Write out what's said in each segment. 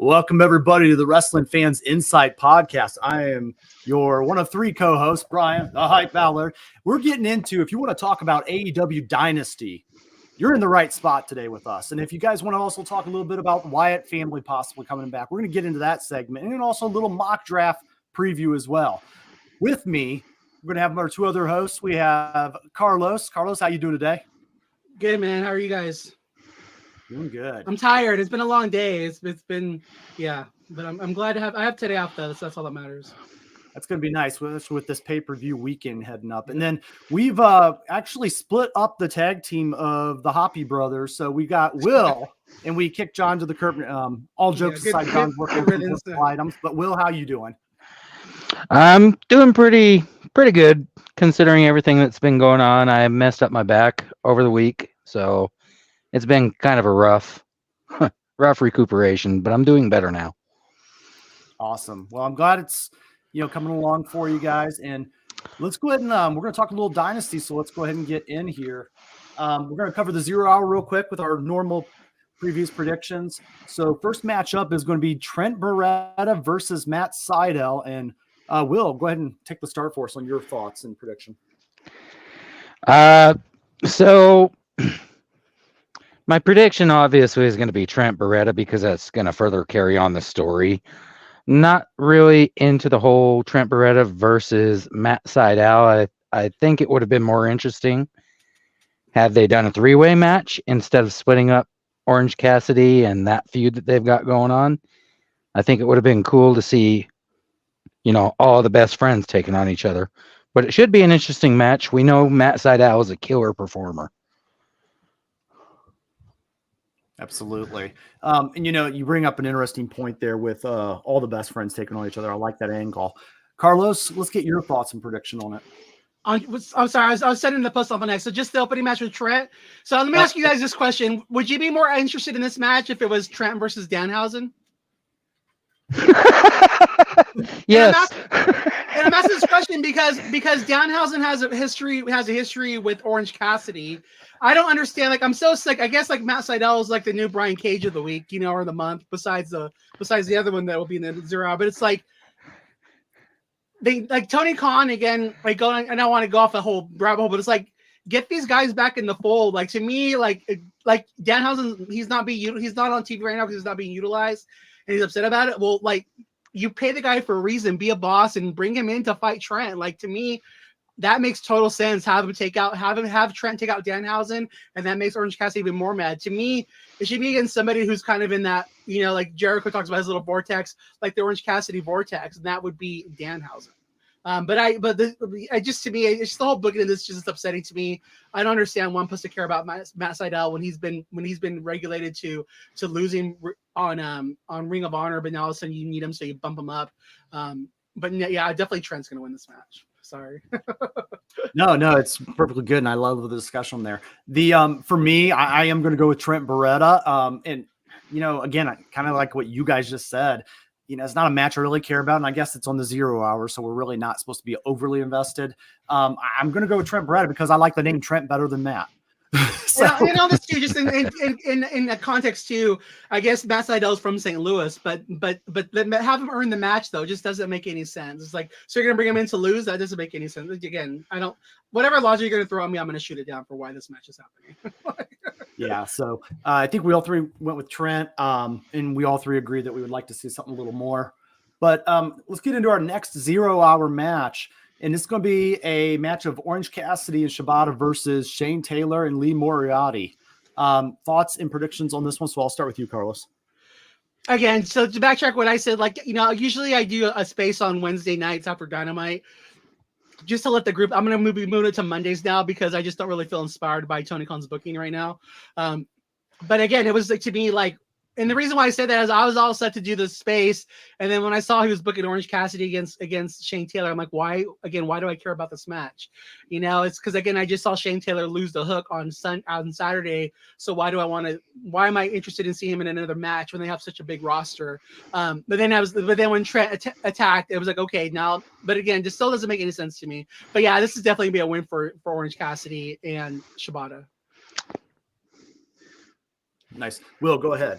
Welcome, everybody, to the Wrestling Fans Insight Podcast. I am your one of three co-hosts, Brian, the Hype Ballard. We're getting into, if you want to talk about AEW Dynasty, you're in the right spot today with us. And if you guys want to also talk a little bit about the Wyatt family possibly coming back, we're going to get into that segment and also a little mock draft preview as well. With me, we're going to have our two other hosts. We have Carlos. Carlos, how you doing today? Good, man. How are you guys? Doing good. I'm tired. It's been a long day. It's been, but I'm glad to I have today off though. So that's all that matters. That's going to be nice with this pay-per-view weekend heading up. And then we've actually split up the tag team of the Hoppy Brothers. So we got Will and we kicked John to the curb. All jokes aside, John's working with items. But Will, how you doing? I'm doing pretty good considering everything that's been going on. I messed up my back over the week, so it's been kind of a rough recuperation, but I'm doing better now. Awesome. Well, I'm glad it's coming along for you guys. And let's go ahead and we're going to talk a little Dynasty. So let's go ahead and get in here. We're going to cover the 0 hour real quick with our normal previous predictions. So first matchup is going to be Trent Beretta versus Matt Sydal. And Will, go ahead and take the start for us on your thoughts and prediction. So my prediction obviously is going to be Trent Beretta because that's going to further carry on the story. Not really into the whole Trent Beretta versus Matt Sydal. I think it would have been more interesting had they done a three-way match instead of splitting up Orange Cassidy and that feud that they've got going on. I think it would have been cool to see, all the best friends taking on each other. But it should be an interesting match. We know Matt Sydal is a killer performer. Absolutely. And you bring up an interesting point there with all the best friends taking on each other. I like that angle. Carlos, let's get your thoughts and prediction on it. I'm sorry, I was setting the post on the next. So just the opening match with Trent. So let me ask you guys this question. Would you be more interested in this match if it was Trent versus Danhausen? Yes. And I'm asking this question because Danhausen has a history with Orange Cassidy. I don't understand. Like, I'm so sick. I guess like Matt Sydal is like the new Brian Cage of the week, or the month, besides the other one that will be in the 0 hour. But it's like they like Tony Khan again. Like going, and I want to go off the whole rabbit hole, but it's like get these guys back in the fold. Like to me, like Danhausen, he's not on TV right now because he's not being utilized, and he's upset about it. Well, like you pay the guy for a reason, be a boss, and bring him in to fight Trent. Like to me, that makes total sense. Have Trent take out Danhausen, and that makes Orange Cassidy even more mad. To me, it should be against somebody who's kind of in that, like Jericho talks about his little vortex, like the Orange Cassidy vortex, and that would be Danhausen. To me, it's just the whole booking of this just upsetting to me. I don't understand one supposed to care about Matt Sydal when he's been regulated to losing on Ring of Honor, but now all of a sudden you need him, so you bump him up. But yeah, definitely Trent's gonna win this match. Sorry. No, it's perfectly good, and I love the discussion there. For me, I am going to go with Trent Beretta. And again, I kind of like what you guys just said. It's not a match I really care about, and I guess it's on the 0 hour, so we're really not supposed to be overly invested. I'm going to go with Trent Beretta because I like the name Trent better than Matt. So. And all this too, just in that context too, I guess Matt Sydal is from St. Louis, but have him earn the match though just doesn't make any sense. It's like, so you're gonna bring him in to lose? That doesn't make any sense. Again, whatever logic you're gonna throw at me, I'm gonna shoot it down for why this match is happening. Yeah, so I think we all three went with Trent, and we all three agreed that we would like to see something a little more. But let's get into our next 0 hour match. And it's going to be a match of Orange Cassidy and Shibata versus Shane Taylor and Lee Moriarty. Thoughts and predictions on this one? So I'll start with you, Carlos. Again, so to backtrack what I said, usually I do a space on Wednesday nights after Dynamite just to let the group. I'm going to move it to Mondays now because I just don't really feel inspired by Tony Khan's booking right now. But again, it was to me like, and the reason why I said that is I was all set to do the space, and then when I saw he was booking Orange Cassidy against Shane Taylor, I'm like, why do I care about this match? It's because again I just saw Shane Taylor lose the hook on Saturday, so why am I interested in seeing him in another match when they have such a big roster? But then when Trent attacked, it was like, okay, now, but again, just still doesn't make any sense to me. But yeah, this is definitely gonna be a win for Orange Cassidy and Shibata. Nice. Will, go ahead.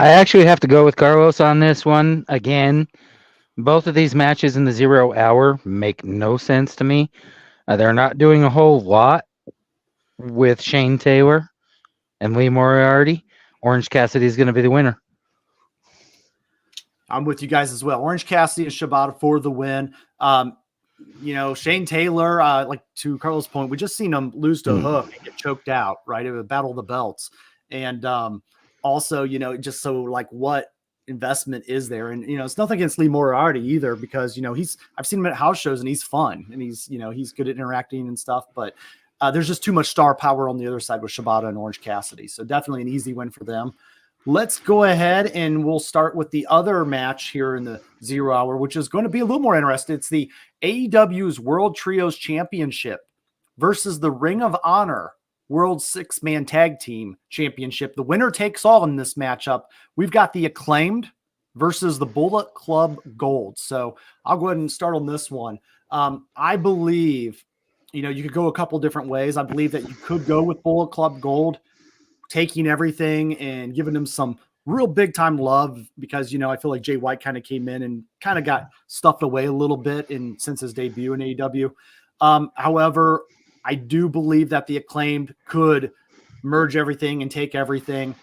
I actually have to go with Carlos on this one. Again, both of these matches in the 0 hour make no sense to me. They're not doing a whole lot with Shane Taylor and Lee Moriarty. Orange Cassidy is going to be the winner. I'm with you guys as well. Orange Cassidy and Shibata for the win. Shane Taylor, like to Carlos' point, we just seen him lose to Hook and get choked out, right? It was Battle of the Belts. And also, just so like what investment is there? And, it's nothing against Lee Moriarty either, because, I've seen him at house shows and he's fun and he's good at interacting and stuff, but there's just too much star power on the other side with Shibata and Orange Cassidy. So definitely an easy win for them. Let's go ahead and we'll start with the other match here in the 0 hour, which is going to be a little more interesting. It's the AEW's World Trios Championship versus the Ring of Honor World 6-Man Tag Team Championship. The winner takes all in this matchup. We've got the Acclaimed versus the Bullet Club Gold. So I'll go ahead and start on this one. I believe, you could go a couple different ways. I believe that you could go with Bullet Club Gold, taking everything and giving him some real big time love, because, I feel like Jay White kind of came in and kind of got stuffed away a little bit since his debut in AEW. However, I do believe that the Acclaimed could merge everything and take everything,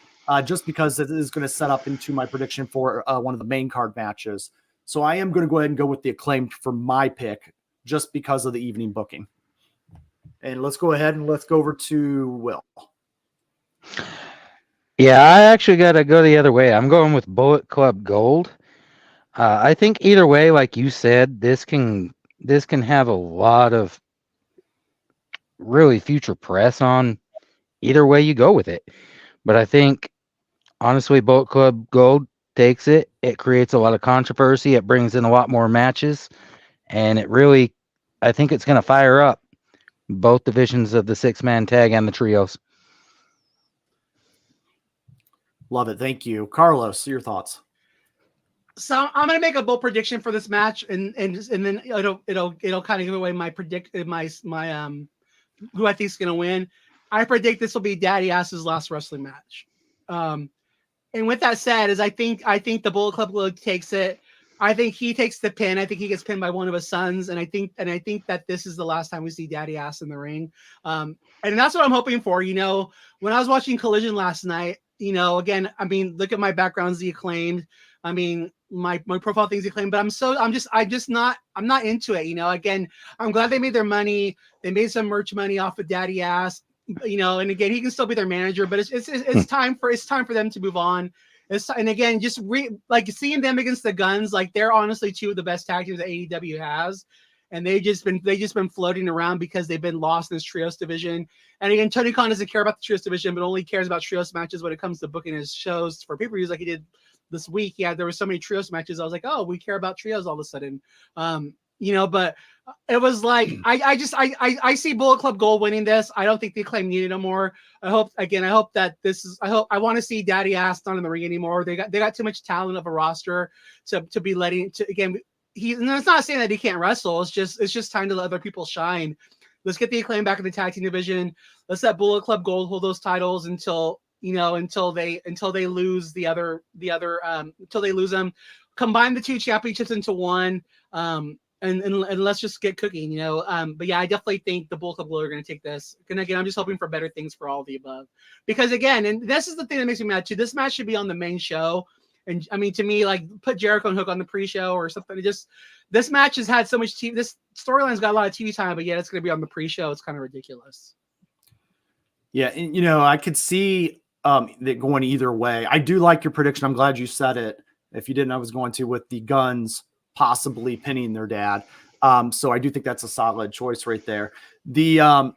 just because it is going to set up into my prediction for one of the main card matches. So I am going to go ahead and go with the Acclaimed for my pick, just because of the evening booking. And let's go ahead and let's go over to Will. Yeah, I actually got to go the other way. I'm going with Bullet Club Gold. I think either way, like you said, this can have a lot of really future press on either way you go with it. But I think, honestly, Bullet Club Gold takes it. It creates a lot of controversy. It brings in a lot more matches. And I think it's going to fire up both divisions of the 6-man tag and the trios. Love it. Thank you. Carlos, your thoughts? So I'm going to make a bold prediction for this match, and then it'll kind of give away my who I think is going to win. I predict this will be Daddy Ass's last wrestling match. And with that said, I think the Bullet Club takes it. I think he takes the pin. I think he gets pinned by one of his sons, and I think that this is the last time we see Daddy Ass in the ring. And that's what I'm hoping for. When I was watching Collision last night, again, I mean, look at my background's the Acclaimed. I mean, my profile thing's Acclaimed, but I'm not into it. Again, I'm glad they made their money. They made some merch money off of Daddy Ass. And again, he can still be their manager, but it's time for them to move on. And again, just seeing them against the Guns, like they're honestly two of the best tag teams that AEW has. And they just been floating around because they've been lost in this trios division. And again, Tony Khan doesn't care about the trios division, but only cares about trios matches when it comes to booking his shows for pay-per-views, like he did this week. Yeah, there were so many trios matches. I was like, oh, we care about trios all of a sudden. But it was like I see Bullet Club Gold winning this. I don't think the Acclaim need it no more. I hope that I want to see Daddy Ass not in the ring anymore. They got too much talent of a roster to be letting to again. And it's not saying that he can't wrestle. It's just time to let other people shine. Let's get the Acclaim back in the tag team division. Let's let Bullet Club Gold hold those titles until they lose until they lose them. Combine the two championships into one. And let's just get cooking, But yeah, I definitely think the Bullet Club Gold are going to take this. And again, I'm just hoping for better things for all of the above. Because again, and this is the thing that makes me mad too. This match should be on the main show. And I mean, to me, like put Jericho and Hook on the pre-show or something. This match has had so much TV. This storyline's got a lot of TV time, but yet it's going to be on the pre-show. It's kind of ridiculous. Yeah, and, I could see that going either way. I do like your prediction. I'm glad you said it. If you didn't, I was going to with the Guns possibly pinning their dad. So I do think that's a solid choice right there. I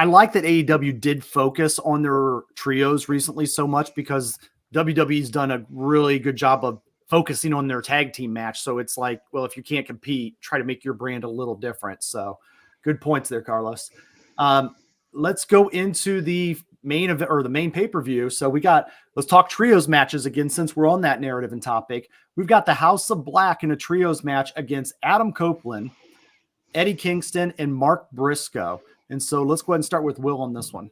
like that AEW did focus on their trios recently so much, because WWE's done a really good job of focusing on their tag team match. So it's like, well, if you can't compete, try to make your brand a little different. So good points there, Carlos. Let's go into the main event or the main pay-per-view. So let's talk trios matches again, since we're on that narrative and topic. We've got the House of Black in a trios match against Adam Copeland, Eddie Kingston, and Mark Briscoe. And so let's go ahead and start with Will on this one.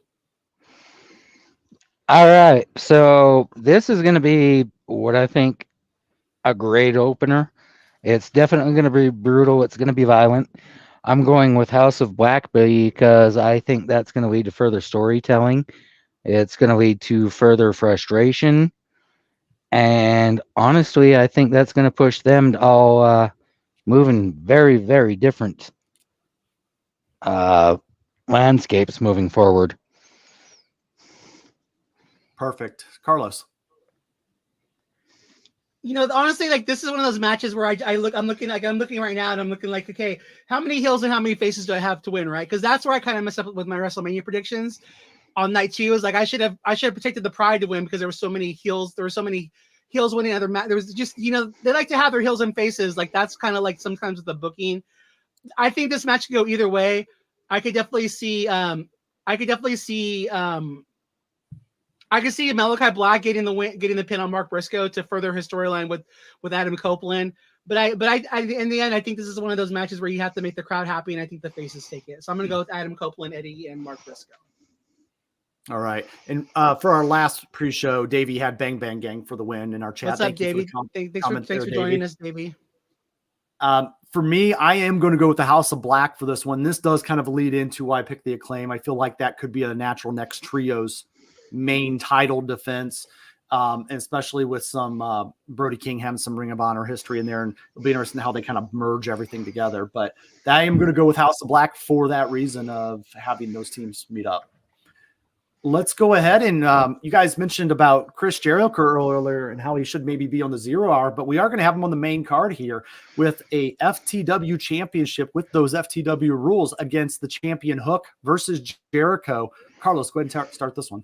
All right. So this is going to be what I think a great opener. It's definitely going to be brutal. It's going to be violent. I'm going with House of Black because I think that's going to lead to further storytelling. It's going to lead to further frustration. And honestly, I think that's going to push them to all move in very, very different uh, landscapes moving forward. Perfect. Carlos. Honestly, like this is one of those matches where I'm looking right now and I'm looking like, okay, how many heels and how many faces do I have to win, right? Because that's where I kind of messed up with my WrestleMania predictions on night 2. Is like I should have predicted the Pride to win because there were so many heels. There were so many heels winning other match. There was just they like to have their heels and faces. Like that's kind of like sometimes with the booking. I think this match could go either way. I could definitely see. I can see Malachi Black getting the pin on Mark Briscoe to further his storyline with Adam Copeland. But I in the end, I think this is one of those matches where you have to make the crowd happy, and I think the faces take it. So I'm going to go with Adam Copeland, Eddie, and Mark Briscoe. All right. And for our last pre-show, Davey had Bang Bang Gang for the win in our chat. What's up, Davey? Thanks for joining us, Davey. For me, I am going to go with the House of Black for this one. This does kind of lead into why I picked the Acclaim. I feel like that could be a natural next trio's main title defense, and especially with some Brody King having some Ring of Honor history in there, and it'll be interesting how they kind of merge everything together. But I am going to go with House of Black for that reason of having those teams meet up. Let's go ahead and you guys mentioned about Chris Jericho earlier and how he should maybe be on the 0 Hour, but we are going to have him on the main card here with a FTW championship with those FTW rules against the champion Hook versus Jericho. Carlos, go ahead and start this one.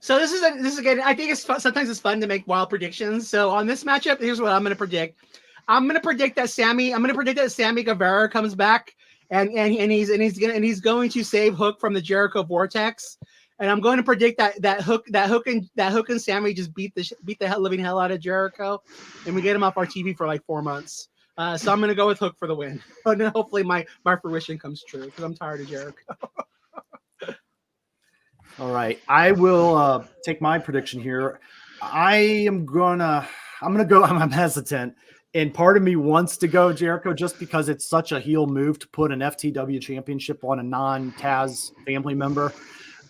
So this is again. I think it's fun, sometimes it's fun to make wild predictions. So on this matchup, here's what I'm going to predict. I'm going to predict that Sammy Guevara comes back and he's going to save Hook from the Jericho vortex. And I'm going to predict that Hook and Sammy just beat the living hell out of Jericho, and we get him off our TV for like 4 months. So I'm going to go with Hook for the win. And then hopefully my fruition comes true because I'm tired of Jericho. All right, I will take my prediction here. I'm hesitant, and part of me wants to go Jericho just because it's such a heel move to put an FTW championship on a non-Taz family member.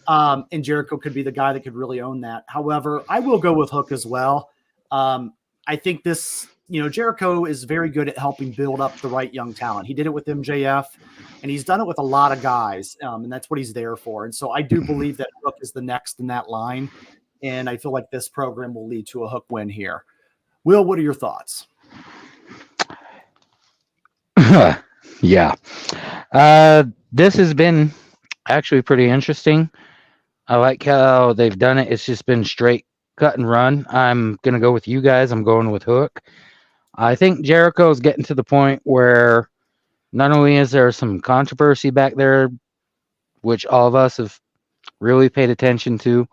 And Jericho could be the guy that could really own that. However, I will go with Hook as well. I think this, Jericho is very good at helping build up the right young talent. He did it with MJF, and he's done it with a lot of guys, and that's what he's there for. And so I do believe that Hook is the next in that line, and I feel like this program will lead to a Hook win here. Will, what are your thoughts? Yeah. This has been actually pretty interesting. I like how they've done it. It's just been straight cut and run. I'm going to go with you guys. I'm going with Hook. I think Jericho's getting to the point where not only is there some controversy back there, which all of us have really paid attention to,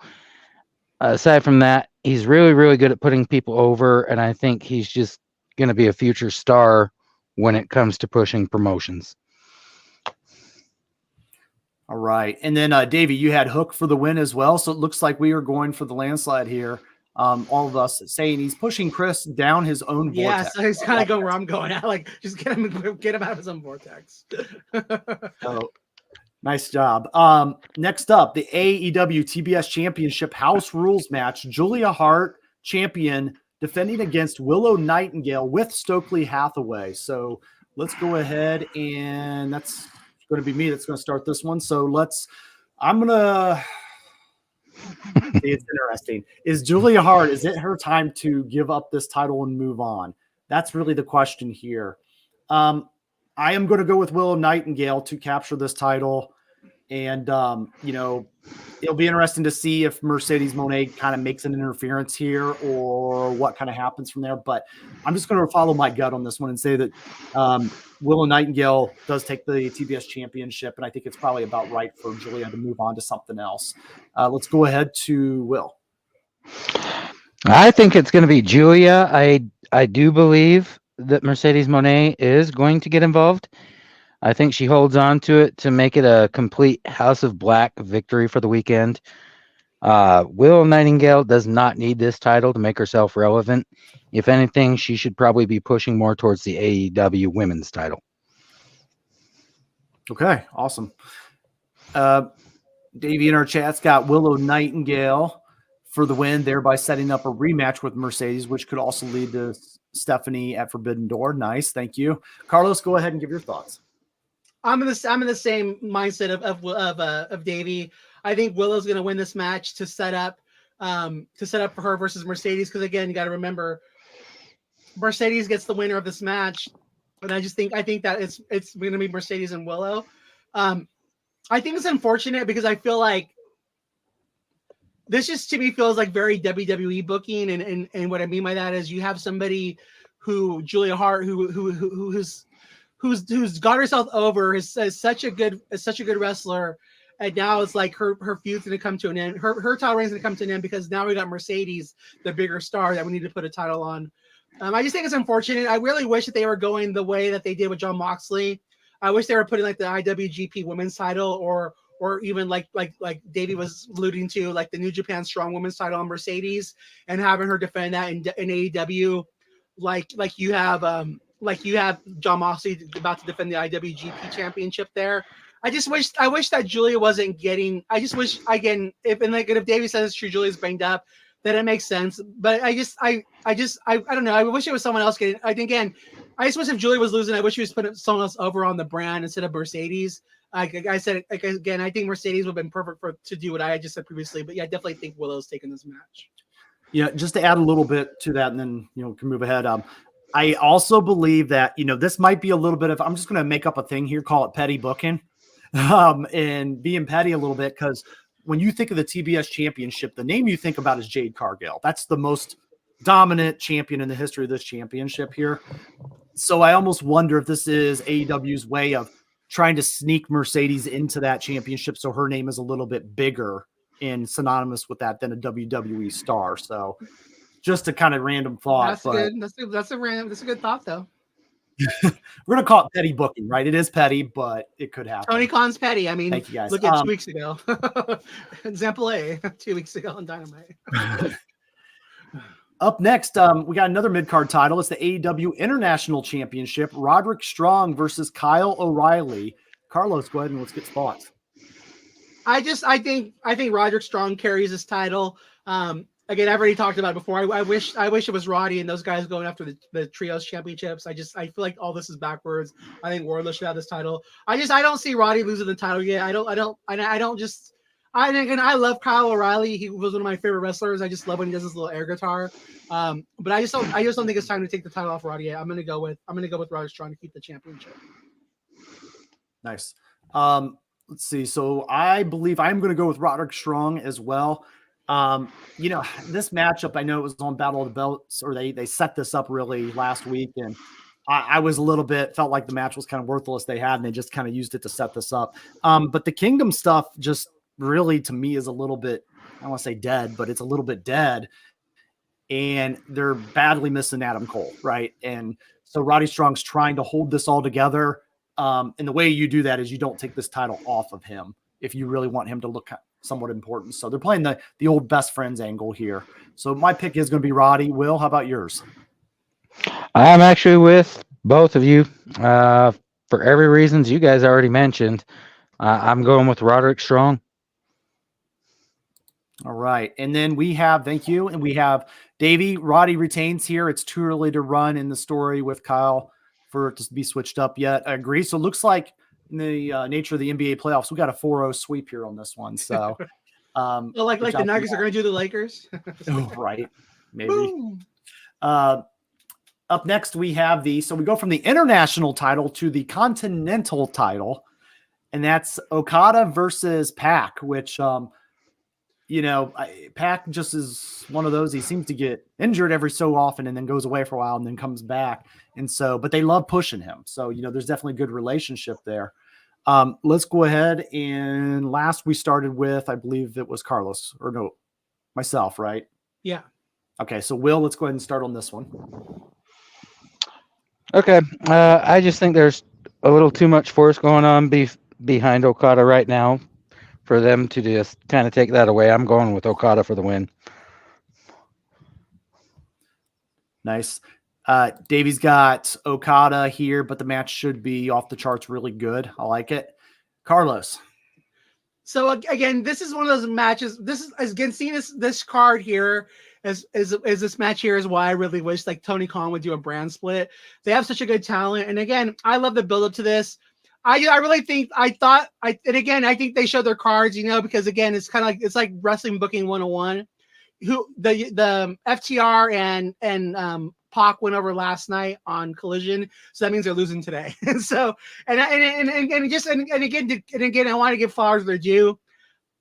aside from that, he's really, really good at putting people over, and I think he's just going to be a future star when it comes to pushing promotions. All right. And then, Davey, you had Hook for the win as well. So it looks like we are going for the landslide here. All of us saying he's pushing Chris down his own vortex. Yeah, so he's kind of going where I'm going. I like just get him out of his own vortex. Oh, nice job. Next up, the AEW TBS Championship House Rules match. Julia Hart, champion, defending against Willow Nightingale with Stokely Hathaway. So let's go ahead, and that's going to be me that's going to start this one. So it's interesting. Is Julia Hart, is it her time to give up this title and move on? That's really the question here. I am going to go with Willow Nightingale to capture this title. And, it'll be interesting to see if Mercedes Moné kind of makes an interference here or what kind of happens from there. But I'm just going to follow my gut on this one and say that Willow Nightingale does take the TBS championship. And I think it's probably about right for Julia to move on to something else. Let's go ahead to Will. I think it's going to be Julia. I do believe that Mercedes Moné is going to get involved. I think she holds on to it to make it a complete House of Black victory for the weekend. Willow Nightingale does not need this title to make herself relevant. If anything, she should probably be pushing more towards the AEW women's title. Okay, awesome. Davey in our chat's got Willow Nightingale for the win, thereby setting up a rematch with Mercedes, which could also lead to Stephanie at Forbidden Door. Nice, thank you. Carlos, go ahead and give your thoughts. I'm in the same mindset of Davey. I think Willow's going to win this match to set up for her versus Mercedes, because again, you got to remember Mercedes gets the winner of this match, and I think that it's going to be Mercedes and Willow. I think it's unfortunate because I feel like this just to me feels like very WWE booking, and what I mean by that is you have somebody who Julia Hart who's got herself over, is such a good wrestler, and now it's like her feud's going to come to an end. Her title reign's going to come to an end because now we got Mercedes, the bigger star that we need to put a title on. I just think it's unfortunate. I really wish that they were going the way that they did with Jon Moxley. I wish they were putting like the IWGP Women's title or even like Davey was alluding to, like the New Japan Strong Women's title on Mercedes, and having her defend that in AEW, like you have Jon Moxley about to defend the IWGP Championship there. I wish that Julia wasn't getting. I just wish, again, if Davey says it's true, Julia's banged up, then it makes sense. But I don't know. I wish it was someone else getting. I just wish if Julia was losing, I wish she was putting someone else over on the brand instead of Mercedes. Like I said, again, I think Mercedes would have been perfect to do what I just said previously. But yeah, I definitely think Willow's taking this match. Yeah, just to add a little bit to that, and then can move ahead. I also believe that this might be a little bit of, I'm just going to make up a thing here, call it petty booking, and being petty a little bit, because when you think of the TBS Championship, the name you think about is Jade Cargill. That's the most dominant champion in the history of this championship here. So I almost wonder if this is AEW's way of trying to sneak Mercedes into that championship so her name is a little bit bigger and synonymous with that than a WWE star. So just a kind of random thought. That's a good thought, though. We're going to call it petty booking, right? It is petty, but it could happen. Tony Khan's petty. I mean, thank you guys. Look at 2 weeks ago. Example A, 2 weeks ago on Dynamite. Up next, we got another mid-card title. It's the AEW International Championship. Roderick Strong versus Kyle O'Reilly. Carlos, go ahead and let's get thoughts. I think Roderick Strong carries this title. Again, I've already talked about it before. I wish it was Roddy and those guys going after the trios championships. I feel like all this is backwards. I think Wardlow should have this title. I don't see Roddy losing the title yet. I love Kyle O'Reilly. He was one of my favorite wrestlers. I just love when he does his little air guitar. But I just don't think it's time to take the title off Roddy yet. I'm gonna go with Roderick Strong to keep the championship. Nice. Let's see. So I believe I'm going to go with Roderick Strong as well. This matchup, I know it was on Battle of the Belts, or they set this up really last week, and I was a little bit, felt like the match was kind of worthless they had, and they just kind of used it to set this up. But the Kingdom stuff just really, to me, is a little bit, I don't want to say dead, but it's a little bit dead, and they're badly missing Adam Cole, right? And so Roddy Strong's trying to hold this all together. And the way you do that is you don't take this title off of him if you really want him to look somewhat important. So they're playing the old best friends angle here. So my pick is going to be Roddy. Will, how about yours? I'm actually with both of you for every reasons you guys already mentioned. I'm going with Roderick Strong. All right. And then we have, thank you. And we have Davey. Roddy retains here. It's too early to run in the story with Kyle for it to be switched up yet. I agree. So it looks like in the nature of the NBA playoffs, we got a 4-0 sweep here on this one. So like the Nuggets are going to do the Lakers. Right. Maybe. Up next, we have so we go from the international title to the continental title, and that's Okada versus Pac, which, Pac just is one of those. He seems to get injured every so often and then goes away for a while and then comes back. And so, but they love pushing him. So, there's definitely a good relationship there. Let's go ahead. And last we started with, I believe it was Carlos, or no, myself, right? Yeah. Okay. So Will, let's go ahead and start on this one. Okay. I just think there's a little too much force going on behind Okada right now for them to just kind of take that away. I'm going with Okada for the win. Nice. Davey's got Okada here, but the match should be off the charts really good. I like it. Carlos. So again, this is one of those matches. This is again seeing this card here as this match here is why I really wish like Tony Khan would do a brand split. They have such a good talent, and again, I love the build up to this. I really think I think they showed their cards, because again, it's kind of like it's like wrestling booking 101. Who the FTR and Pac went over last night on Collision, so that means they're losing today. So and again, I want to give flowers their due.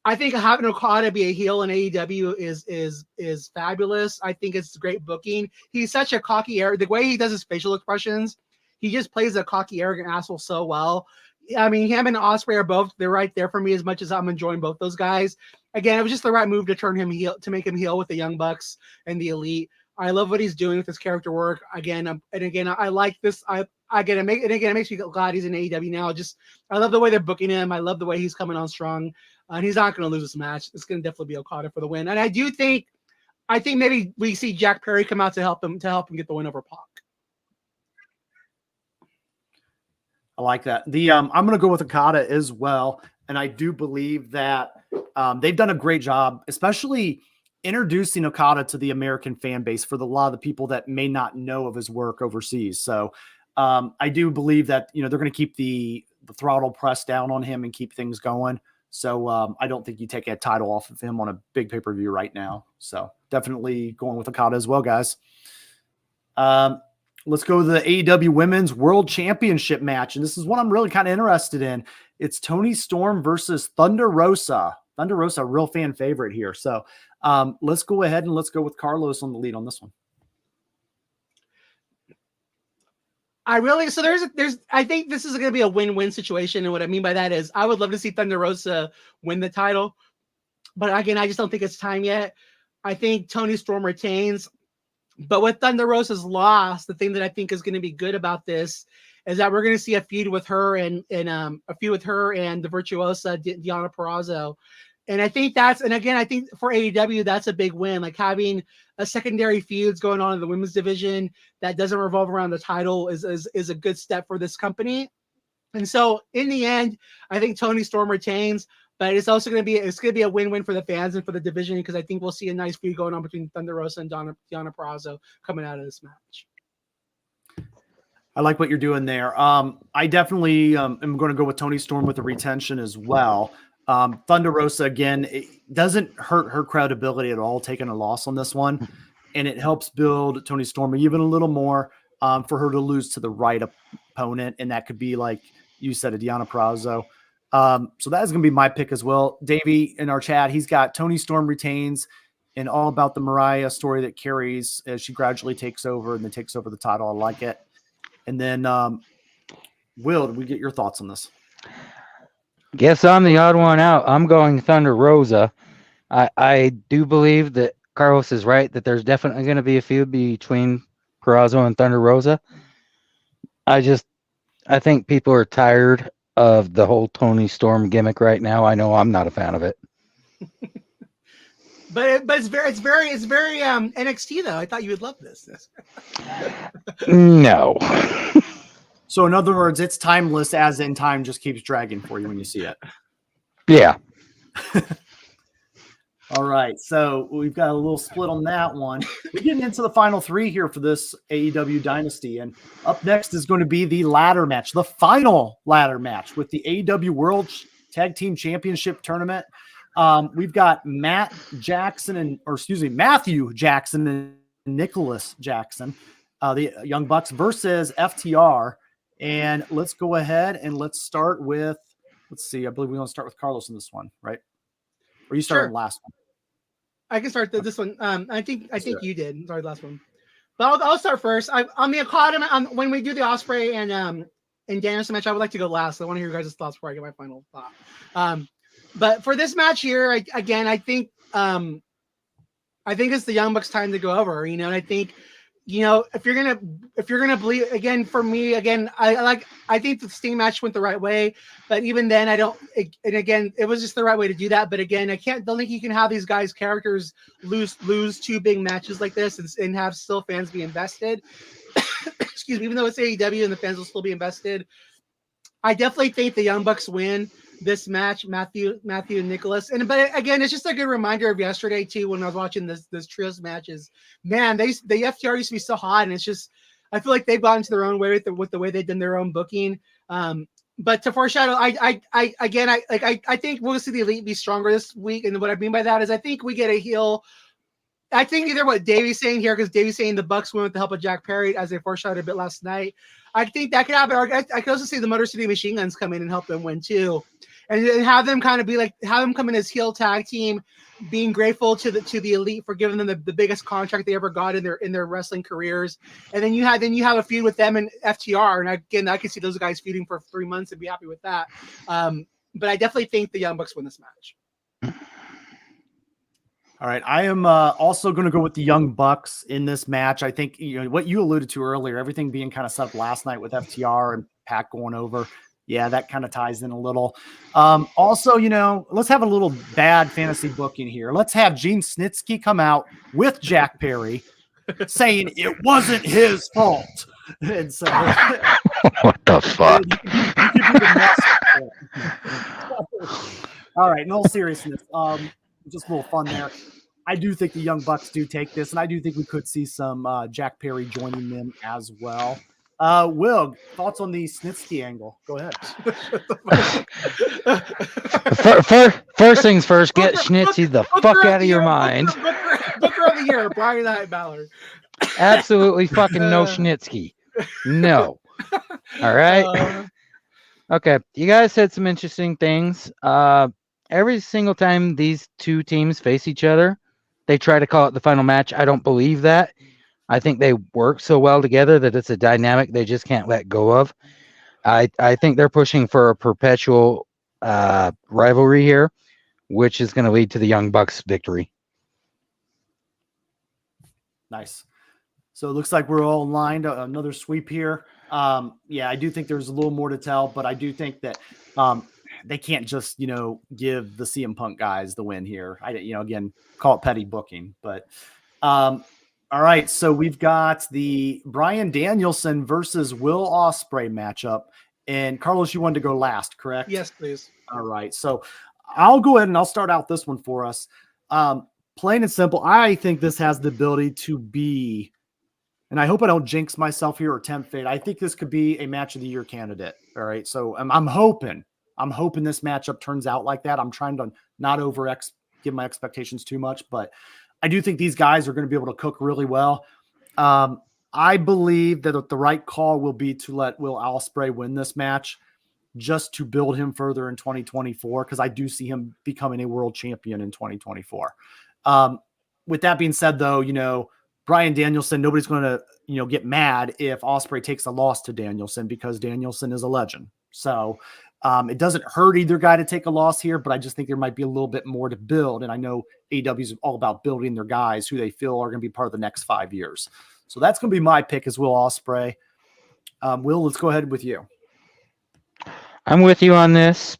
I think having Okada be a heel in AEW is fabulous. I think it's great booking. He's such a cocky the way he does his facial expressions, he just plays a cocky, arrogant asshole so well. I mean, him and Ospreay are both, they're right there for me as much as I'm enjoying both those guys. Again, it was just the right move to turn him heel, to make him heel with the Young Bucks and the Elite. I love what he's doing with his character work. I like this. It makes me glad he's in AEW now. I love the way they're booking him. I love the way he's coming on strong. And he's not going to lose this match. It's going to definitely be Okada for the win. And I think maybe we see Jack Perry come out to help him get the win over Pac. I like that. I'm going to go with Okada as well. And I do believe that they've done a great job, especially introducing Okada to the American fan base for a lot of the people that may not know of his work overseas. So I do believe that, they're going to keep the throttle pressed down on him and keep things going. So I don't think you take a title off of him on a big pay-per-view right now. So definitely going with Okada as well, guys. Let's go to the AEW Women's World Championship match. And this is what I'm really kind of interested in. It's Toni Storm versus Thunder Rosa. Thunder Rosa, a real fan favorite here. So let's go ahead and let's go with Carlos on the lead on this one. I think this is going to be a win-win situation. And what I mean by that is I would love to see Thunder Rosa win the title. But again, I just don't think it's time yet. I think Toni Storm retains. But with Thunder Rosa's loss, the thing that I think is going to be good about this is that we're going to see a feud with her and the virtuosa Deonna Purrazzo. And I think I think for AEW, that's a big win. Like having a secondary feuds going on in the women's division that doesn't revolve around the title is a good step for this company. And so in the end, I think Toni Storm retains, but it's also going to be a win-win for the fans and for the division, because I think we'll see a nice feud going on between Thunder Rosa and Deonna Purrazzo coming out of this match. I like what you're doing there. I definitely am going to go with Toni Storm with the retention as well. Thunder Rosa, again, it doesn't hurt her credibility at all taking a loss on this one, and it helps build Toni Storm even a little more for her to lose to the right opponent, and that could be, like you said, a Deonna Purrazzo. So that is going to be my pick as well. Davey in our chat, he's got Toni Storm retains and all about the Mariah story that carries as she gradually takes over and then takes over the title. I like it. And then, Will, did we get your thoughts on this? Guess I'm the odd one out. I'm going Thunder Rosa. I do believe that Carlos is right, that there's definitely going to be a feud between Purrazzo and Thunder Rosa. I think people are tired of the whole Toni Storm gimmick right now. I know I'm not a fan of it. But it's very NXT though. I thought you would love this. No. So in other words, it's timeless, as in time just keeps dragging for you when you see it. Yeah. All right. So we've got a little split on that one. We're getting into the final three here for this AEW Dynasty. And up next is going to be the ladder match, the final ladder match with the AEW World Tag Team Championship Tournament. We've got Matthew Jackson and Nicholas Jackson, the Young Bucks versus FTR. And let's go ahead and let's start with, I believe we're going to start with Carlos in this one, right? Or you started last one? I can start this one. I think you did. Sorry, last one. But I'll start first. On the Okada, when we do the Ospreay and Danielson match, I would like to go last. I want to hear your guys' thoughts before I get my final thought. But for this match here, I think it's the Young Bucks' time to go over. And I think if you're gonna believe again, for me, again, I think the Sting match went the right way, but even then and again, it was just the right way to do that. But again, don't think you can have these guys' characters lose two big matches like this and have still fans be invested. Excuse me, even though it's AEW and the fans will still be invested. I definitely think the Young Bucks win this match, Matthew and Nicholas. But again, it's just a good reminder of yesterday too, when I was watching this trios matches. Man, the FTR used to be so hot, and it's just, I feel like they've gotten to their own way with the way they've done their own booking. But to foreshadow, I think we'll see the Elite be stronger this week, and what I mean by that is I think we get a heel. I think either what Davey's saying here, because Davey's saying the Bucks win with the help of Jack Perry, as they foreshadowed a bit last night. I think that could happen. I could also see the Motor City Machine Guns come in and help them win too, and have them kind of have them come in as heel tag team, being grateful to the Elite for giving them the biggest contract they ever got in their wrestling careers. And then you have a feud with them and FTR, and again, I can see those guys feuding for 3 months and be happy with that. But I definitely think the Young Bucks win this match. All right, I am also going to go with the Young Bucks in this match. I think what you alluded to earlier, everything being kind of set up last night with FTR and Pac going over. Yeah, that kind of ties in a little. Also, let's have a little bad fantasy booking here. Let's have Gene Snitsky come out with Jack Perry saying it wasn't his fault. And so, what the fuck? You can do the all right, in all seriousness, just a little fun there. I do think the Young Bucks do take this, and I do think we could see some Jack Perry joining them as well. Will, thoughts on the Snitsky angle? Go ahead. First things first, get Schnitzy the fuck out of your mind. Booker of the year, Brian the Hype Ballard. Absolutely fucking no Schnitsky. No. All right. Okay. You guys said some interesting things. Every single time these two teams face each other, they try to call it the final match. I don't believe that. I think they work so well together that it's a dynamic they just can't let go of. I think they're pushing for a perpetual rivalry here, which is going to lead to the Young Bucks victory. Nice. So it looks like we're all aligned. Another sweep here. Yeah, I do think there's a little more to tell, but I do think that they can't just, give the CM Punk guys the win here. Again, call it petty booking, but all right. So we've got the Bryan Danielson versus Will Ospreay matchup, and Carlos, you wanted to go last, correct? Yes, please. All right. So I'll go ahead and I'll start out this one for us. Plain and simple, I think this has the ability to be, and I hope I don't jinx myself here or tempt fate. I think this could be a match of the year candidate. All right. So I'm hoping this matchup turns out like that. I'm trying to not give my expectations too much, but I do think these guys are going to be able to cook really well. I believe that the right call will be to let Will Ospreay win this match just to build him further in 2024, because I do see him becoming a world champion in 2024. With that being said, though, Bryan Danielson, nobody's going to, get mad if Ospreay takes a loss to Danielson, because Danielson is a legend. So it doesn't hurt either guy to take a loss here, but I just think there might be a little bit more to build. And I know AEW is all about building their guys who they feel are going to be part of the next 5 years. So that's going to be my pick, is Will Ospreay. Will, let's go ahead with you. I'm with you on this,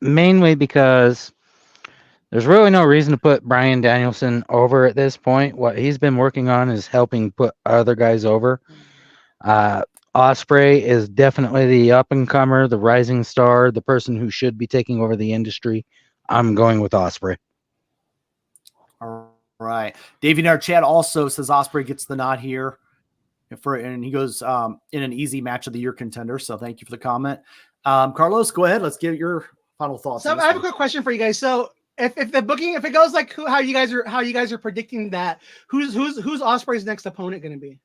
mainly because there's really no reason to put Bryan Danielson over at this point. What he's been working on is helping put other guys over. Ospreay is definitely the up-and-comer, the rising star, the person who should be taking over the industry. I'm going with Ospreay. All right. Davey in our chat also says Ospreay gets the nod here, and he goes in an easy match of the year contender. So thank you for the comment. Carlos, go ahead. Let's get your final thoughts. So I have a quick question for you guys. So if the booking, if it goes like how you guys are predicting that, who's Ospreay's next opponent going to be?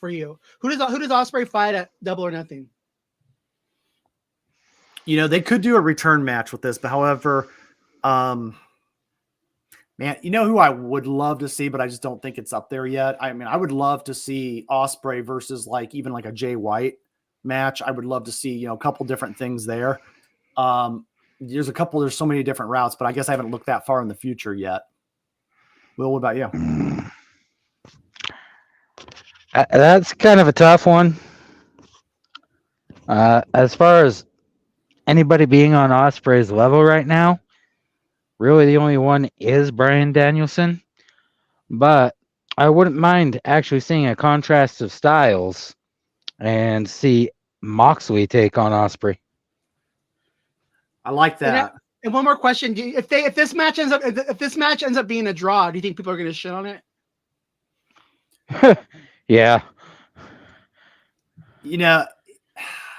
For you, who does Ospreay fight at Double or Nothing? They could do a return match with this, but however, man, who I would love to see, but I just don't think it's up there yet. I mean, I would love to see Ospreay versus even a Jay White match. I would love to see a couple different things there. There's so many different routes, but I guess I haven't looked that far in the future yet. Will, what about you? That's kind of a tough one. As far as anybody being on Osprey's level right now, really the only one is Bryan Danielson. But I wouldn't mind actually seeing a contrast of styles and see Moxley take on Osprey. I like that. And one more question: if this match ends up being a draw, do you think people are going to shit on it? Yeah. You know,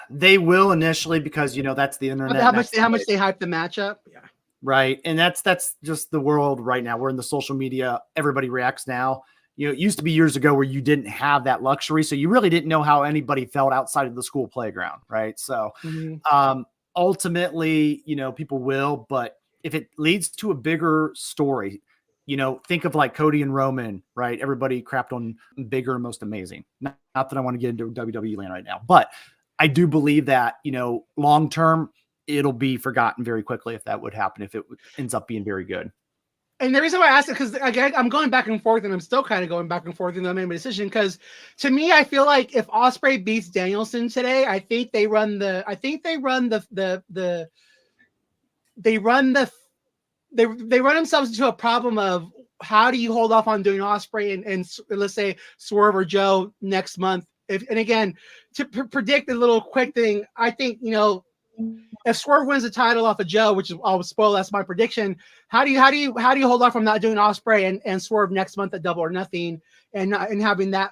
they will initially because that's the internet. How much they hype the match up? Yeah. Right. And that's just the world right now. We're in the social media. Everybody reacts now. It used to be years ago where you didn't have that luxury. So you really didn't know how anybody felt outside of the school playground. Right. So ultimately, people will, but if it leads to a bigger story, think of like Cody and Roman, right? Everybody crapped on bigger and most amazing. Not that I want to get into WWE land right now, but I do believe that, long-term, it'll be forgotten very quickly if that would happen, if it ends up being very good. And the reason why I asked it, because again, I'm going back and forth, and I'm still kind of going back and forth, and I made my decision. Because to me, I feel like if Osprey beats Danielson today, I think they run themselves into a problem of how do you hold off on doing Osprey and let's say Swerve or Joe next month. And again, to predict a little quick thing, I think if Swerve wins the title off of Joe, which is I'll spoil, that's my prediction. How do you hold off from not doing Osprey and Swerve next month at Double or Nothing and having that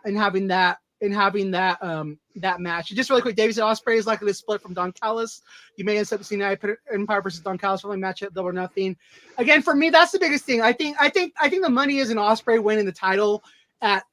match? Just really quick, David said Osprey is likely to split from Don Callis. You may end up seeing Empire versus Don Callis for the match at Double or Nothing. Again, for me, that's the biggest thing. I think the money is in Osprey winning the title at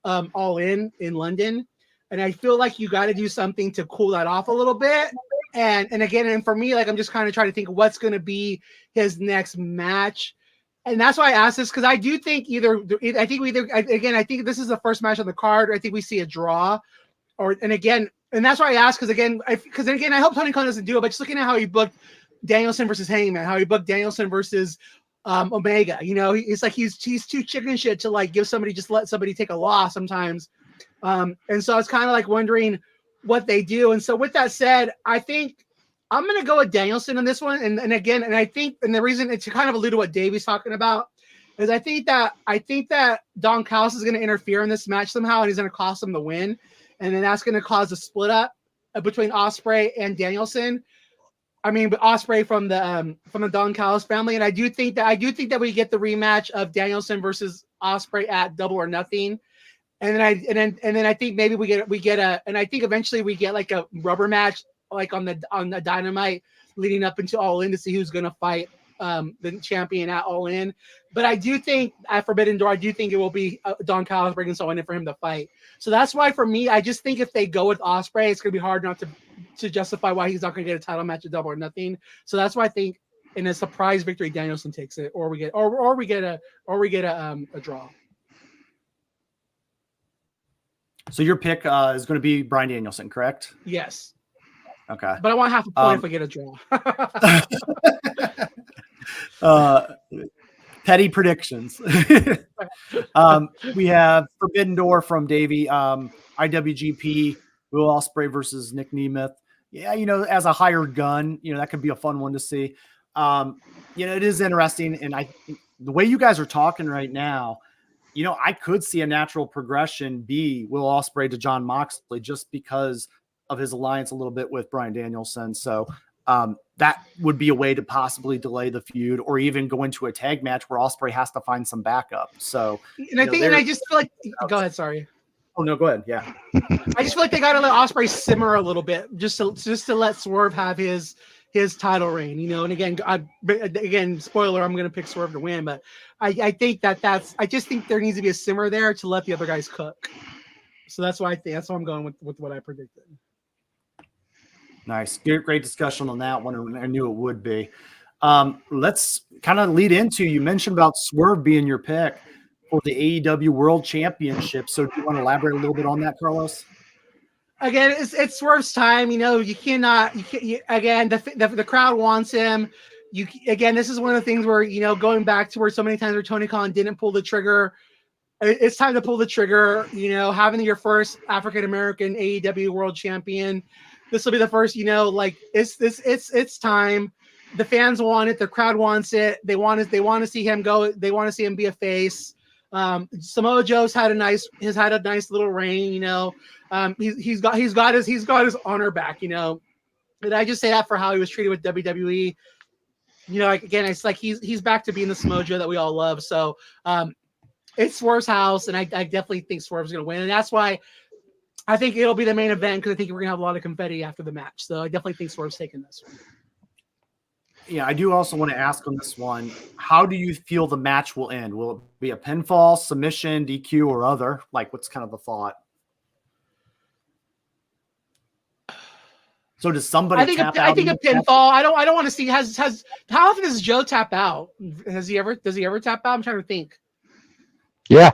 All In London. And I feel like you got to do something to cool that off a little bit. And for me, like, I'm just kind of trying to think of what's going to be his next match. And that's why I asked this, because I do think I think this is the first match on the card. I think we see a draw, and that's why I asked, because I hope Tony Khan doesn't do it, but just looking at how he booked Danielson versus Hangman, how he booked Danielson versus Omega, it's like he's too chicken shit to like let somebody take a loss sometimes. And so I was kind of like wondering what they do. And so with that said, I think I'm going to go with Danielson on this one. And I think the reason it's kind of allude to what Davey's talking about is I think that Don Callis is going to interfere in this match somehow, and he's going to cost him the win. And then that's going to cause a split up between Osprey and Danielson. I mean, but Osprey from the Don Callis family. And I do think that we get the rematch of Danielson versus Osprey at Double or Nothing. And then I think maybe we get and I think eventually we get like a rubber match like on the Dynamite leading up into All In to see who's going to fight the champion at All In. But I do think at Forbidden Door, I do think it will be Don Callis bringing someone in for him to fight. So that's why for me, I just think if they go with Osprey, it's going to be hard not to justify why he's not going to get a title match at Double or Nothing. So that's why I think in a surprise victory, Danielson takes it, or we get a draw. So your pick is going to be Bryan Danielson, correct? Yes. Okay. But I want half a point if we get a draw. Petty predictions. We have Forbidden Door from Davey. IWGP, Will Ospreay versus Nick Nemeth. Yeah, as a hired gun, that could be a fun one to see. It is interesting. And the way you guys are talking right now, I could see a natural progression be Will Ospreay to Jon Moxley just because of his alliance a little bit with Bryan Danielson. So that would be a way to possibly delay the feud or even go into a tag match where Ospreay has to find some backup. So, and I just feel like, go ahead. Sorry. Oh no, go ahead. Yeah. I just feel like they got to let Ospreay simmer a little bit just to let Swerve have his title reign, and again, spoiler, I'm going to pick Swerve to win, but I think I just think there needs to be a simmer there to let the other guys cook. So that's why I'm going with what I predicted. Nice. Great discussion on that one. I knew it would be. Let's kind of lead into, you mentioned about Swerve being your pick for the AEW World Championship. So do you want to elaborate a little bit on that, Carlos? Again, it's Swerve's time. Again, the crowd wants him. This is one of the things where, going back to where so many times where Tony Khan didn't pull the trigger it's time to pull the trigger. Having your first African American AEW World Champion. This will be the first. It's time. The fans want it. The crowd wants it. They want it. They want to see him go. They want to see him be a face. Samoa Joe's had a nice little reign. He's got his honor back. And I just say that for how he was treated with WWE. Again, it's like he's back to being the Samoa Joe that we all love. So it's Swerve's house, and I definitely think Swerve's going to win, and that's why I think it'll be the main event, because I think we're going to have a lot of confetti after the match. So I definitely think Swerve's taking this one. Yeah, I do also want to ask on this one, how do you feel the match will end? Will it be a pinfall, submission, DQ, or other? Like, what's kind of the thought? So does somebody tap out? I think a pinfall. I don't want to see has how often does Joe tap out? Does he ever tap out? I'm trying to think. Yeah.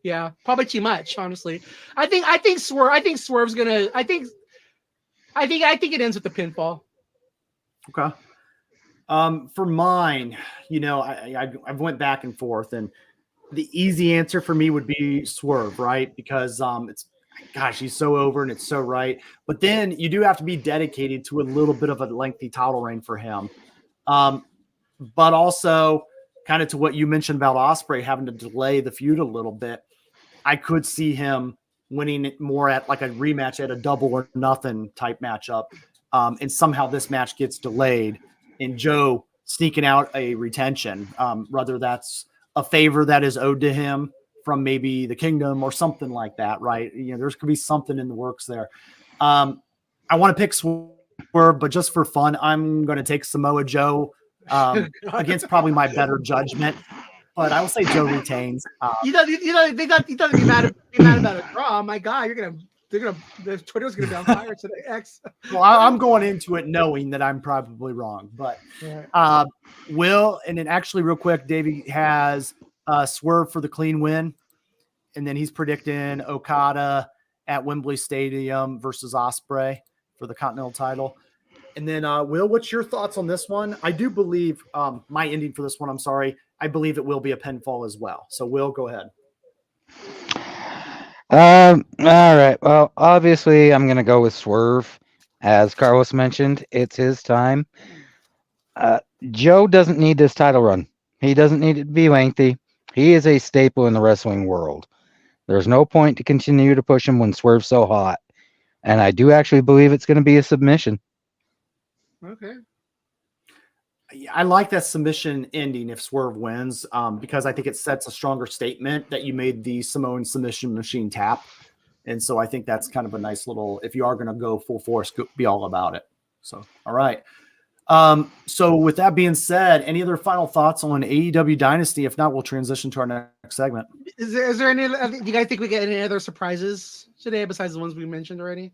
Yeah, probably too much, honestly. I think Swerve's gonna I think it ends with the pinfall. Okay. For mine, I've went back and forth, and the easy answer for me would be Swerve, right? Because he's so over and it's so right. But then you do have to be dedicated to a little bit of a lengthy title reign for him. But also kind of to what you mentioned about Ospreay having to delay the feud a little bit. I could see him winning it more at like a rematch at a double or nothing type matchup. And somehow this match gets delayed and Joe sneaking out a retention, whether that's a favor that is owed to him from maybe the Kingdom or something like that, right? There's could be something in the works there. I want to pick Swerve, but just for fun, I'm going to take Samoa Joe against probably my better judgment. But I will say Joe retains. They thought to be mad about a draw. My God, the Twitter's gonna be on fire today. X. Well, I'm going into it knowing that I'm probably wrong, but Will, and then actually real quick, Davey has Swerve for the clean win, and then he's predicting Okada at Wembley Stadium versus Ospreay for the Continental title. And then Will, what's your thoughts on this one? I do believe my ending for this one, I believe it will be a pinfall as well. So Will, go ahead. All right. Well, obviously, I'm going to go with Swerve. As Carlos mentioned, it's his time. Joe doesn't need this title run. He doesn't need it to be lengthy. He is a staple in the wrestling world. There's no point to continue to push him when Swerve's so hot. And I do actually believe it's going to be a submission. Okay. I like that submission ending if Swerve wins, because I think it sets a stronger statement that you made the Samoan submission machine tap. And so I think that's kind of a nice little, if you are going to go full force, be all about it. So, all right. So with that being said, any other final thoughts on AEW Dynasty? If not, we'll transition to our next segment. Is there any, do you guys think we get any other surprises today besides the ones we mentioned already?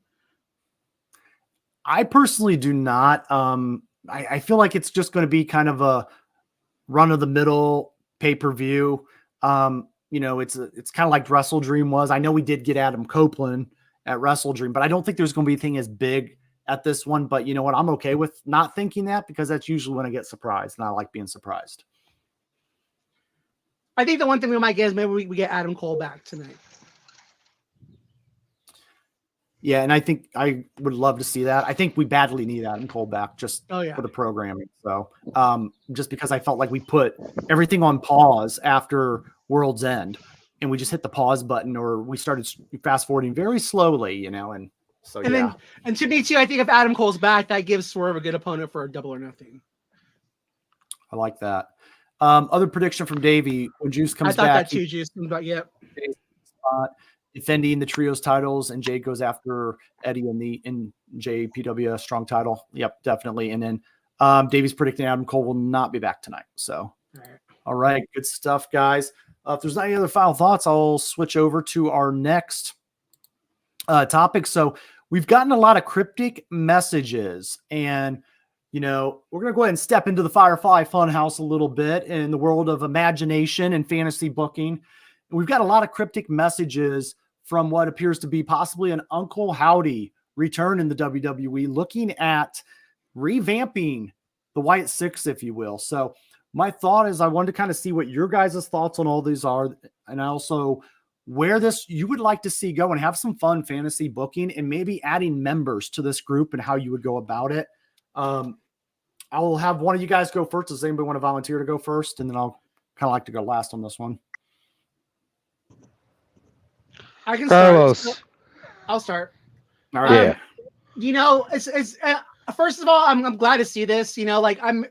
I personally do not. I feel like it's just going to be kind of a run of the middle pay-per-view. It's kind of like Wrestle Dream was. I know we did get Adam Copeland at Wrestle Dream, but I don't think there's going to be anything as big at this one. But you know what? I'm okay with not thinking that, because that's usually when I get surprised, and I like being surprised. I think the one thing we might get is maybe we get Adam Cole back tonight. Yeah, and I think I would love to see that. I think we badly need Adam Cole back just for the programming. So just because I felt like we put everything on pause after World's End, and we just hit the pause button, or we started fast forwarding very slowly, and so then to me too, I think if Adam Cole's back, that gives Swerve a good opponent for a Double or Nothing. I like that. Other prediction from Davey when Juice comes back. I thought that too, Juice. But yeah. Defending the trios titles, and Jay goes after Eddie in JPW strong title. Yep, definitely. And then Davey's predicting Adam Cole will not be back tonight. So, all right, good stuff, guys. If there's not any other final thoughts, I'll switch over to our next topic. So we've gotten a lot of cryptic messages, and we're going to go ahead and step into the Firefly Funhouse a little bit in the world of imagination and fantasy booking. We've got a lot of cryptic messages from what appears to be possibly an Uncle Howdy return in the WWE, looking at revamping the White Six, if you will. So my thought is I wanted to kind of see what your guys' thoughts on all these are, and also where this you would like to see go and have some fun fantasy booking and maybe adding members to this group and how you would go about it. I will have one of you guys go first. Does anybody want to volunteer to go first? And then I'll kind of like to go last on this one. I can Carlos. start. I'll start. All right. Yeah. You know, it's first of all, I'm glad to see this. You know, like I'm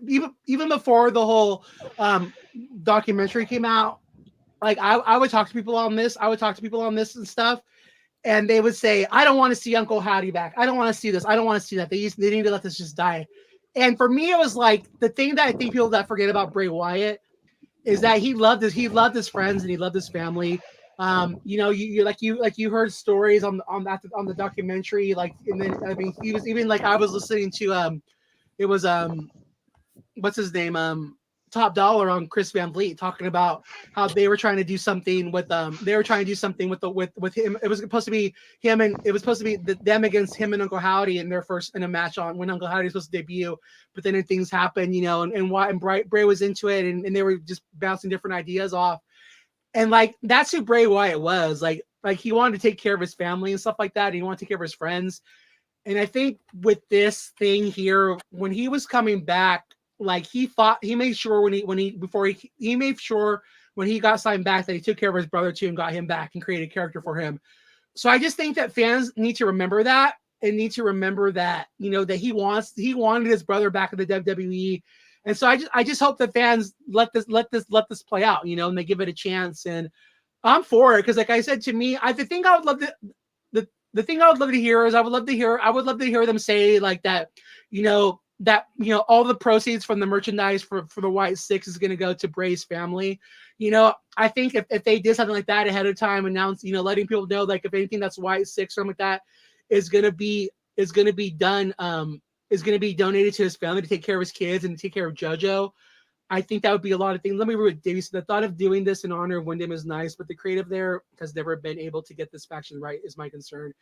even before the whole documentary came out, like I would talk to people on this. I would talk to people on this and stuff, and they would say, "I don't want to see Uncle Howdy back. I don't want to see this. I don't want to see that. They need to let this just die." And for me, it was like the thing that I think people that forget about Bray Wyatt is that he loved his friends and he loved his family. You know, you heard stories on the documentary, like, and then I mean he was even like I was listening to it was what's his name Top Dollar on Chris Van Vliet talking about how they were trying to do something with him. It was supposed to be him and it was supposed to be them against him and Uncle Howdy in their first in a match on when Uncle Howdy was supposed to debut, but then things happened, you know, and Bray was into it and they were just bouncing different ideas off. And like that's who Bray Wyatt was. Like he wanted to take care of his family and stuff like that. He wanted to take care of his friends. And I think with this thing here, when he was coming back, like he made sure when he got signed back that he took care of his brother too and got him back and created a character for him. So I just think that fans need to remember that and need to remember that, you know, that he wanted his brother back in the WWE. And so I just hope that fans let this play out, you know, and they give it a chance. And I'm for it because, like I said, to me, the thing I would love to hear is I would love to hear them say like that, all the proceeds from the merchandise for the White Six is going to go to Bray's family. You know, I think if they did something like that ahead of time, announce, you know, letting people know like if anything that's White Six or something like that is going to be done. Is going to be donated to his family to take care of his kids and to take care of JoJo. I think that would be a lot of things. Let me read what Davey said. The thought of doing this in honor of Wyndham is nice, but the creative there has never been able to get this faction right is my concern.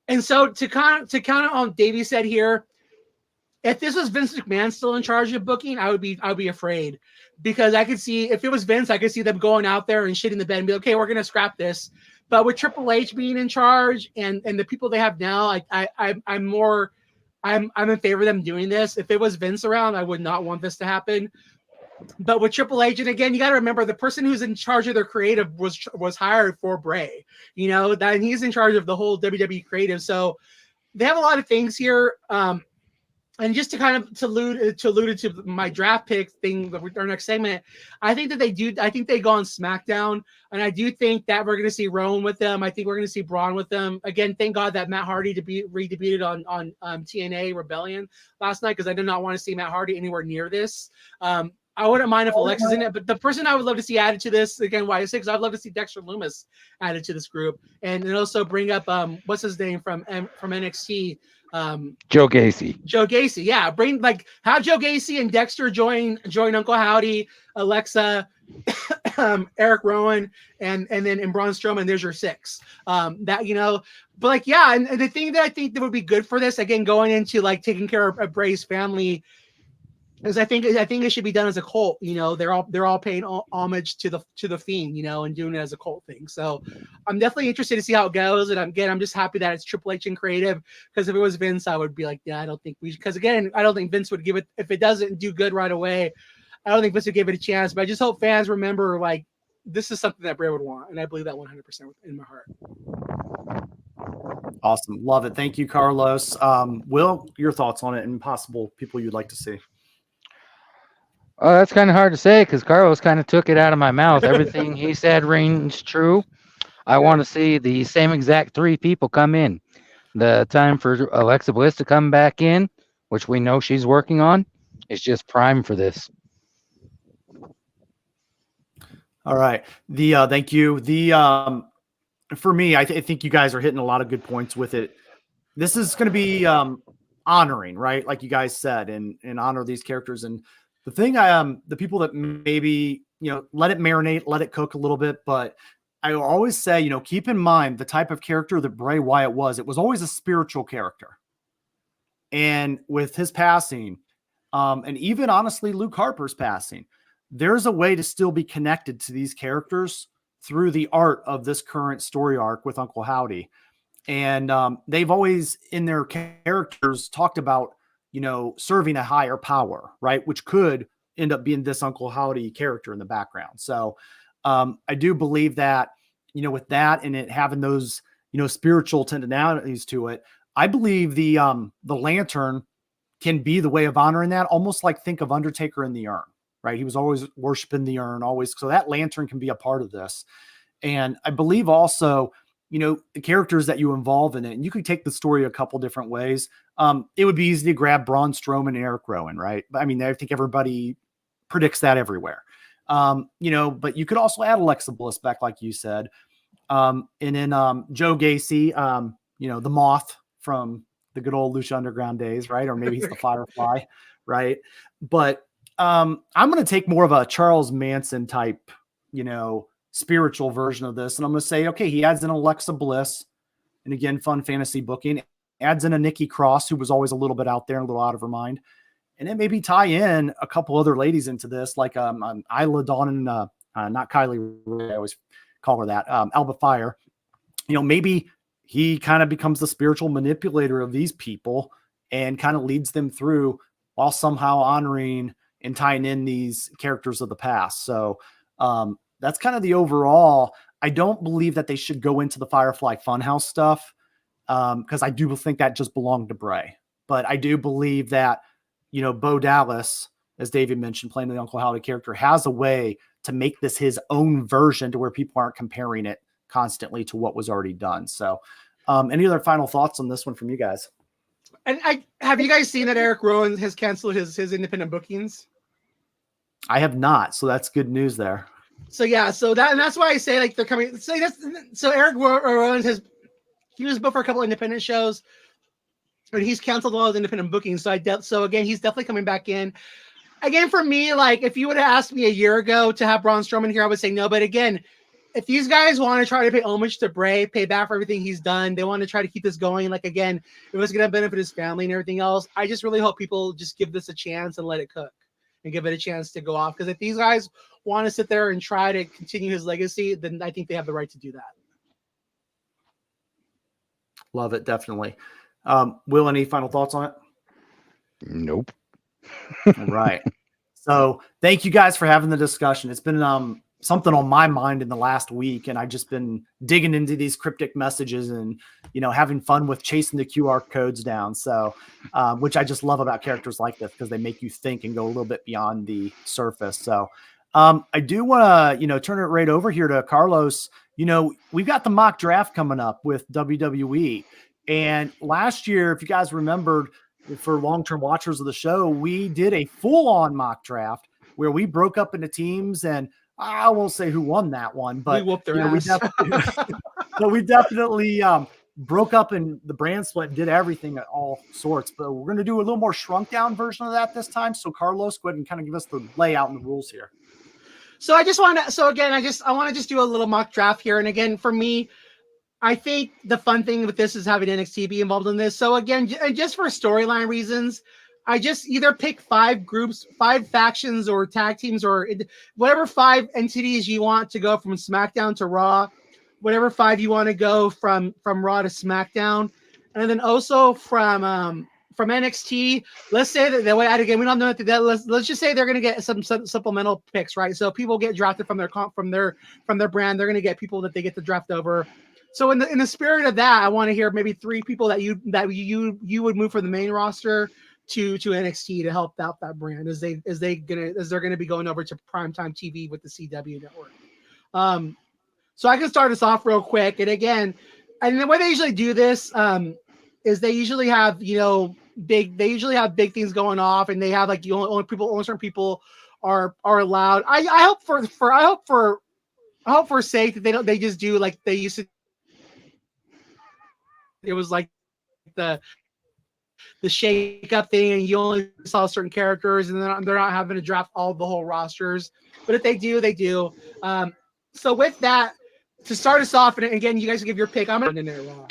And so to count on Davey said here, if this was Vince McMahon still in charge of booking, I would be afraid because I could see if it was Vince, I could see them going out there and shitting the bed and be like, okay, we're going to scrap this. But with Triple H being in charge and the people they have now, I'm in favor of them doing this. If it was Vince around, I would not want this to happen. But with Triple H, and again, you got to remember the person who's in charge of their creative was hired for Bray. You know, that he's in charge of the whole WWE creative. So they have a lot of things here. And just to kind of allude to my draft pick thing, our next segment, I think that they do. I think they go on SmackDown, and I do think that we're going to see Rowan with them. I think we're going to see Braun with them again. Thank God that Matt Hardy re-debuted on TNA Rebellion last night because I did not want to see Matt Hardy anywhere near this. I wouldn't mind if Alexa's in it, but the person I would love to see added to this again, why six? I'd love to see Dexter Lumis added to this group, and also bring up what's his name from NXT. Joe Gacy. Yeah. Have Joe Gacy and Dexter join Uncle Howdy, Alexa, Eric Rowan, and then Braun Strowman. There's your six. But like, yeah. And the thing that I think that would be good for this, again, going into like taking care of Bray's family, is I think it should be done as a cult. You know, they're all paying homage to the Fiend, you know, and doing it as a cult thing. So I'm definitely interested to see how it goes. And I'm just happy that it's Triple H and creative, because if it was Vince, I would be like, yeah, I don't think because again, I don't think Vince would give it, if it doesn't do good right away, I don't think Vince would give it a chance. But I just hope fans remember, like, this is something that Bray would want. And I believe that 100% in my heart. Awesome. Love it. Thank you, Carlos. Will, your thoughts on it and possible people you'd like to see? Oh, that's kind of hard to say because Carlos kind of took it out of my mouth. Everything he said rings true. I want to see the same exact three people come in. The time for Alexa Bliss to come back in, which we know she's working on, is just prime for this. All right. Thank you. For me, I think you guys are hitting a lot of good points with it. This is going to be honoring, right? Like you guys said, and honor these characters. And the thing, the people that maybe, let it marinate, let it cook a little bit. But I always say, keep in mind the type of character that Bray Wyatt was. It was always a spiritual character. And with his passing, and even honestly, Luke Harper's passing, there's a way to still be connected to these characters through the art of this current story arc with Uncle Howdy. And they've always in their characters talked about, serving a higher power, right? Which could end up being this Uncle Howdy character in the background. So I do believe that, with that and it having those, spiritual tendinalities to it, I believe the lantern can be the way of honoring that. Almost like think of Undertaker in the urn, right? He was always worshiping the urn, always. So that lantern can be a part of this. And I believe also, the characters that you involve in it, and you could take the story a couple different ways. It would be easy to grab Braun Strowman and Eric Rowan, right? I mean, I think everybody predicts that everywhere. But you could also add Alexa Bliss back, like you said. And then Joe Gacy, the Moth from the good old Lucha Underground days, right? Or maybe he's the Firefly, right? But I'm going to take more of a Charles Manson type, spiritual version of this. And I'm going to say, okay, he adds in Alexa Bliss, and again, fun fantasy booking, adds in a Nikki Cross, who was always a little bit out there, a little out of her mind. And then maybe tie in a couple other ladies into this, like Isla Dawn and not Kylie, I always call her that, Alba Fire. Maybe he kind of becomes the spiritual manipulator of these people and kind of leads them through while somehow honoring and tying in these characters of the past. So that's kind of the overall. I don't believe that they should go into the Firefly Funhouse stuff because I do think that just belonged to Bray. But I do believe that, Bo Dallas, as David mentioned, playing the Uncle Howdy character, has a way to make this his own version to where people aren't comparing it constantly to what was already done. So any other final thoughts on this one from you guys? And have you guys seen that Eric Rowan has canceled his independent bookings? I have not. So that's good news there. So yeah, that's why I say like they're coming. So Eric Rowan he was booked for a couple independent shows, and he's canceled all his independent bookings. So again, he's definitely coming back in. Again, for me, like if you would have asked me a year ago to have Braun Strowman here, I would say no. But again, if these guys want to try to pay homage to Bray, pay back for everything he's done, they want to try to keep this going. Like again, it was going to benefit his family and everything else. I just really hope people just give this a chance and let it cook and give it a chance to go off. Because if these guys want to sit there and try to continue his legacy, then I think they have the right to do that. Love it, definitely. Will, any final thoughts on it? Nope. All right. So thank you guys for having the discussion. It's been something on my mind in the last week, and I've just been digging into these cryptic messages and, having fun with chasing the QR codes down. So, which I just love about characters like this because they make you think and go a little bit beyond the surface. So I do want to, turn it right over here to Carlos. We've got the mock draft coming up with WWE. And last year, if you guys remembered, for long-term watchers of the show, we did a full-on mock draft where we broke up into teams, and I won't say who won that one, but we whooped their ass. we definitely broke up in the brand split and did everything at all sorts. But we're going to do a little more shrunk-down version of that this time. So Carlos, go ahead and kind of give us the layout and the rules here. So I want to just do a little mock draft here. And again, for me, I think the fun thing with this is having NXT be involved in this. So again, and just for storyline reasons, I just either pick 5 groups, 5 factions or tag teams or whatever 5 entities you want to go from SmackDown to Raw, whatever 5 you want to go from Raw to SmackDown. And then also from NXT, let's say that the way again, we don't know that let's just say they're going to get some supplemental picks, right? So people get drafted from their brand. They're going to get people that they get to draft over. So in the spirit of that, I want to hear maybe 3 people that you would move from the main roster to NXT to help out that brand as they're gonna be going over to primetime TV with the CW network. So I can start us off real quick. And again, and the way they usually do this is they usually have big things going off, and they have like only certain people are allowed. I hope for sake that they just do like they used to. It was like the shake up thing, and you only saw certain characters, and they're not having to draft the whole rosters. But if they do, they do. So with that, to start us off, and again, you guys give your pick. I'm going to in there wrong.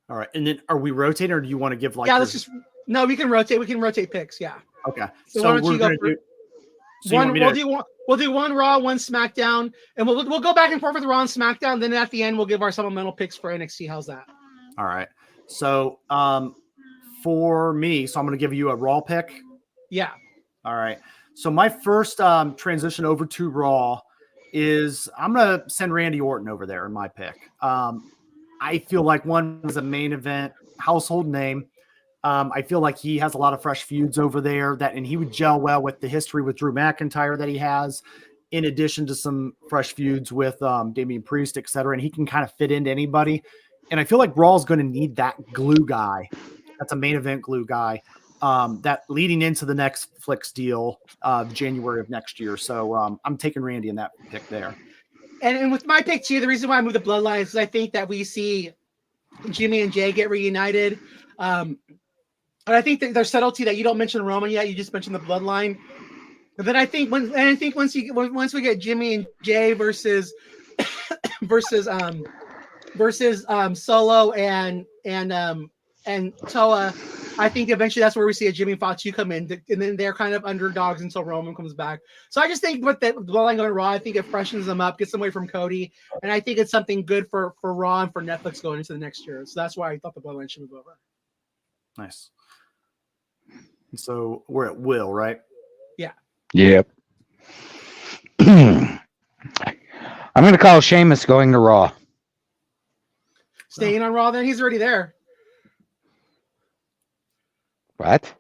All right, and then are we rotating, or do you want to give like? Yeah, let's just No, we can rotate. We can rotate picks. Yeah. Okay. So why don't you go gonna for do. So you want me to, we'll do one Raw, one SmackDown, and we'll go back and forth with Raw and SmackDown. Then at the end, we'll give our supplemental picks for NXT. How's that? All right. So for me, so I'm going to give you a Raw pick. Yeah. All right. So my first transition over to Raw is I'm going to send Randy Orton over there in my pick. I feel like one is a main event household name. I feel like he has a lot of fresh feuds over there and he would gel well with the history with Drew McIntyre that he has, in addition to some fresh feuds with Damian Priest, et cetera. And he can kind of fit into anybody. And I feel like Raw is going to need that glue guy. That's a main event glue guy that leading into the next Flicks deal January of next year. So I'm taking Randy in that pick there. And with my pick too, the reason why I moved the Bloodlines is I think that we see Jimmy and Jay get reunited. And I think that there's subtlety that you don't mention Roman yet. You just mentioned the Bloodline. But then I think once we get Jimmy and Jay versus Solo and Toa, I think eventually that's where we see a Jimmy and Fatu come in, and then they're kind of underdogs until Roman comes back. So I just think with the Bloodline going Raw, I think it freshens them up, gets them away from Cody, and I think it's something good for Raw and for Netflix going into the next year. So that's why I thought the Bloodline should move over. Nice. So we're at Will, right? Yeah. Yep. I'm going to call Sheamus going to Raw. Staying on Raw, then he's already there. What?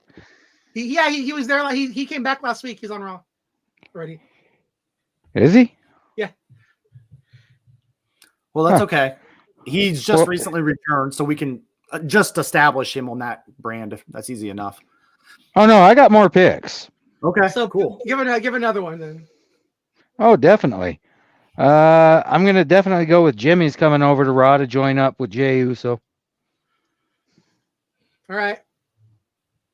He was there. Like he came back last week. He's on Raw already. Is he? Yeah. Well, that's okay. He's just recently returned, so we can just establish him on that brand. That's easy enough. Oh no, I got more picks. Okay, So cool. Give another one then. Oh, definitely. I'm gonna definitely go with Jimmy's coming over to Raw to join up with Jey Uso. All right.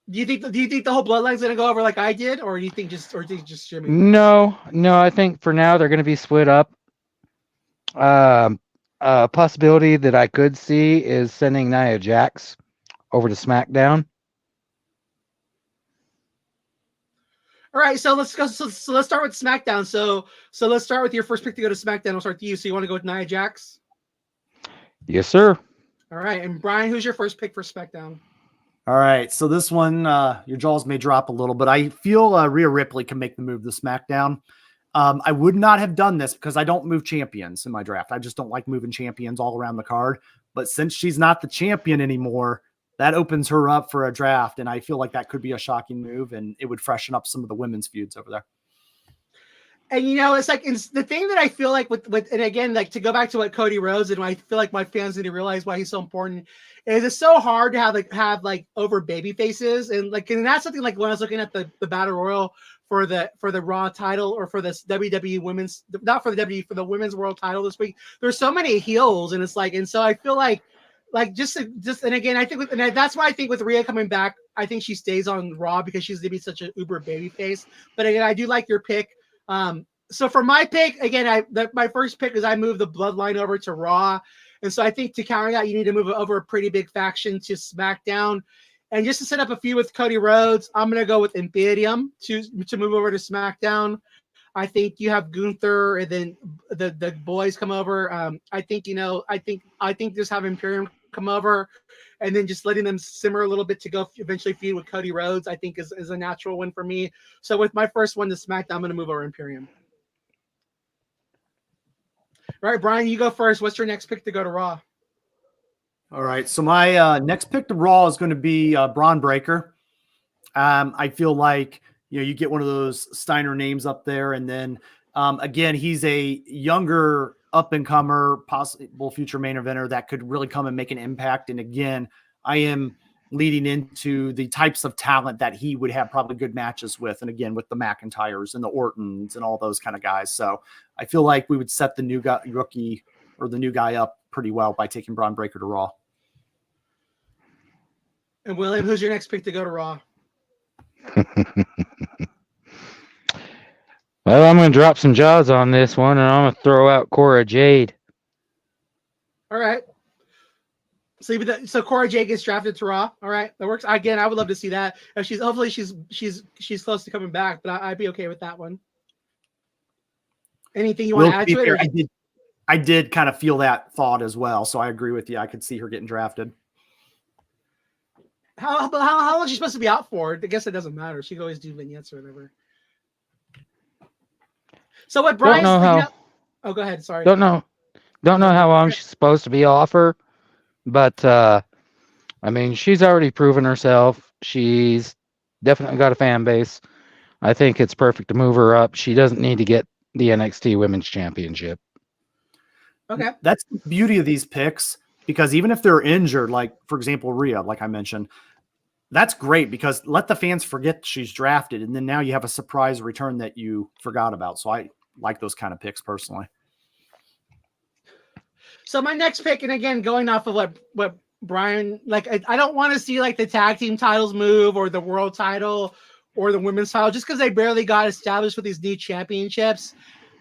Do you think the whole Bloodline's gonna go over like I did, or do you think just Jimmy? No. I think for now they're gonna be split up. A possibility that I could see is sending Nia Jax over to SmackDown. All right, so let's go. So let's start with SmackDown. So let's start with your first pick to go to SmackDown. We'll start with you. So you want to go with Nia Jax? Yes, sir. All right, and Brian, who's your first pick for SmackDown? All right, so this one, your jaws may drop a little, but I feel Rhea Ripley can make the move to SmackDown. I would not have done this because I don't move champions in my draft. I just don't like moving champions all around the card. But since she's not the champion anymore, that opens her up for a draft. And I feel like that could be a shocking move, and it would freshen up some of the women's feuds over there. And it's the thing that I feel like with and again, like to go back to what Cody Rhodes, and I feel like my fans need to realize why he's so important, is it's so hard to have over baby faces, and that's something like when I was looking at the Battle Royal for the Raw title or for this WWE women's, not for the WWE, for the women's world title this week. There's so many heels, and it's like, and so I feel like just and again, I think that's why I think with Rhea coming back, I think she stays on Raw because she's gonna be such an uber baby face. But again, I do like your pick. So for my pick, again, my first pick is I moved the Bloodline over to Raw. And so I think to counter that, you need to move over a pretty big faction to SmackDown. And just to set up a feud with Cody Rhodes, I'm going to go with Imperium to move over to SmackDown. I think you have Gunther and then the boys come over. I think just have Imperium come over and then just letting them simmer a little bit to go eventually feud with Cody Rhodes, I think is a natural win for me. So with my first one to SmackDown, I'm going to move over Imperium. All right, Brian, you go first. What's your next pick to go to Raw? All right, so my next pick to Raw is going to be Braun Breaker. I feel like you get one of those Steiner names up there, and then again, he's a younger up-and-comer, possible future main eventer that could really come and make an impact. And again, I am leading into the types of talent that he would have probably good matches with. And again, with the McIntyres and the Ortons and all those kind of guys. So I feel like we would set the new guy up pretty well by taking Braun Breaker to Raw. And William, who's your next pick to go to Raw? Well, I'm going to drop some jaws on this one, and I'm going to throw out Cora Jade. All right. So Cora Jade gets drafted to Raw. All right, that works. Again, I would love to see that. If she's close to coming back, but I'd be okay with that one. Anything you want to add to it? I did kind of feel that thought as well, so I agree with you. I could see her getting drafted. How long is she supposed to be out for? I guess it doesn't matter. She can always do vignettes or whatever. So what Brian's oh, go ahead. Sorry. Don't know how long she's supposed to be off her, but I mean, she's already proven herself. She's definitely got a fan base. I think it's perfect to move her up. She doesn't need to get the NXT Women's Championship. Okay. That's the beauty of these picks, because even if they're injured, like, for example, Rhea, like I mentioned, that's great because let the fans forget she's drafted, and then now you have a surprise return that you forgot about. So I like those kind of picks personally. So my next pick, and again, going off of what Brian, like, I don't want to see like the tag team titles move or the world title or the women's title, just because they barely got established with these new championships.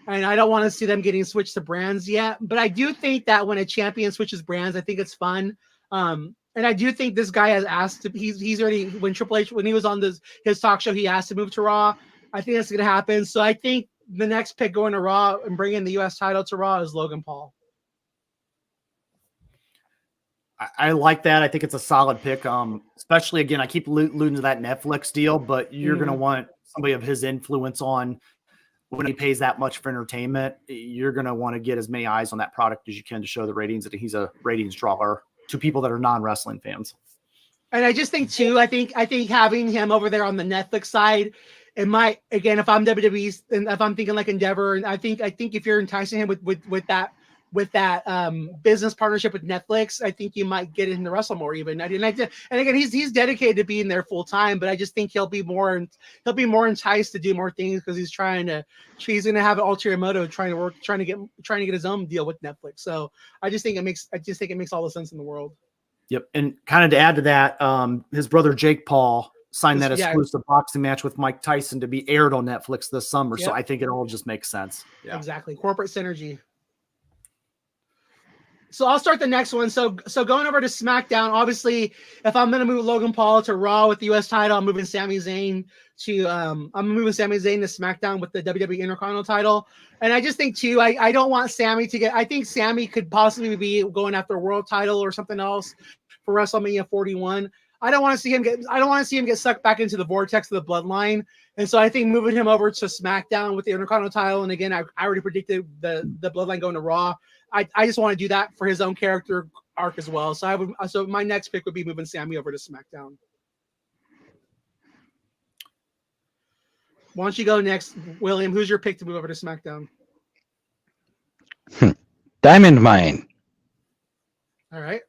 And I don't want to see them getting switched to brands yet. But I do think that when a champion switches brands, I think it's fun. And I do think this guy has asked to, he's already, when Triple H, when he was on his talk show, he asked to move to Raw. I think that's going to happen. So I think the next pick going to Raw and bringing the U.S. title to Raw is Logan Paul. I like that. I think it's a solid pick. Especially, again, I keep alluding to that Netflix deal, but you're going to want somebody of his influence on when he pays that much for entertainment. You're going to want to get as many eyes on that product as you can to show the ratings that he's a ratings drawer to people that are non-wrestling fans. And I just think too, I think having him over there on the Netflix side, it might, again, if I'm WWE and if I'm thinking like Endeavor, and I think if you're enticing him with that business partnership with Netflix, I think you might get him to wrestle more even. And again, he's dedicated to being there full time, but I just think he'll be more enticed to do more things because he's going to have an ulterior motive trying to get his own deal with Netflix. So I just think it makes all the sense in the world. Yep. And kind of to add to that, his brother Jake Paul signed that exclusive boxing match with Mike Tyson to be aired on Netflix this summer. Yep. So I think it all just makes sense. Yeah. Exactly. Corporate synergy. So I'll start the next one. So going over to SmackDown, obviously, if I'm going to move Logan Paul to Raw with the U.S. title, I'm moving Sami Zayn to SmackDown with the WWE Intercontinental title. And I just think too, I don't want Sami to get. I think Sami could possibly be going after a world title or something else for WrestleMania 41. I don't want to see him get sucked back into the vortex of the bloodline. And so I think moving him over to SmackDown with the Intercontinental title, and again, I already predicted the bloodline going to Raw. I just want to do that for his own character arc as well. So my next pick would be moving Sami over to SmackDown. Why don't you go next, William? Who's your pick to move over to SmackDown? Diamond Mine. All right.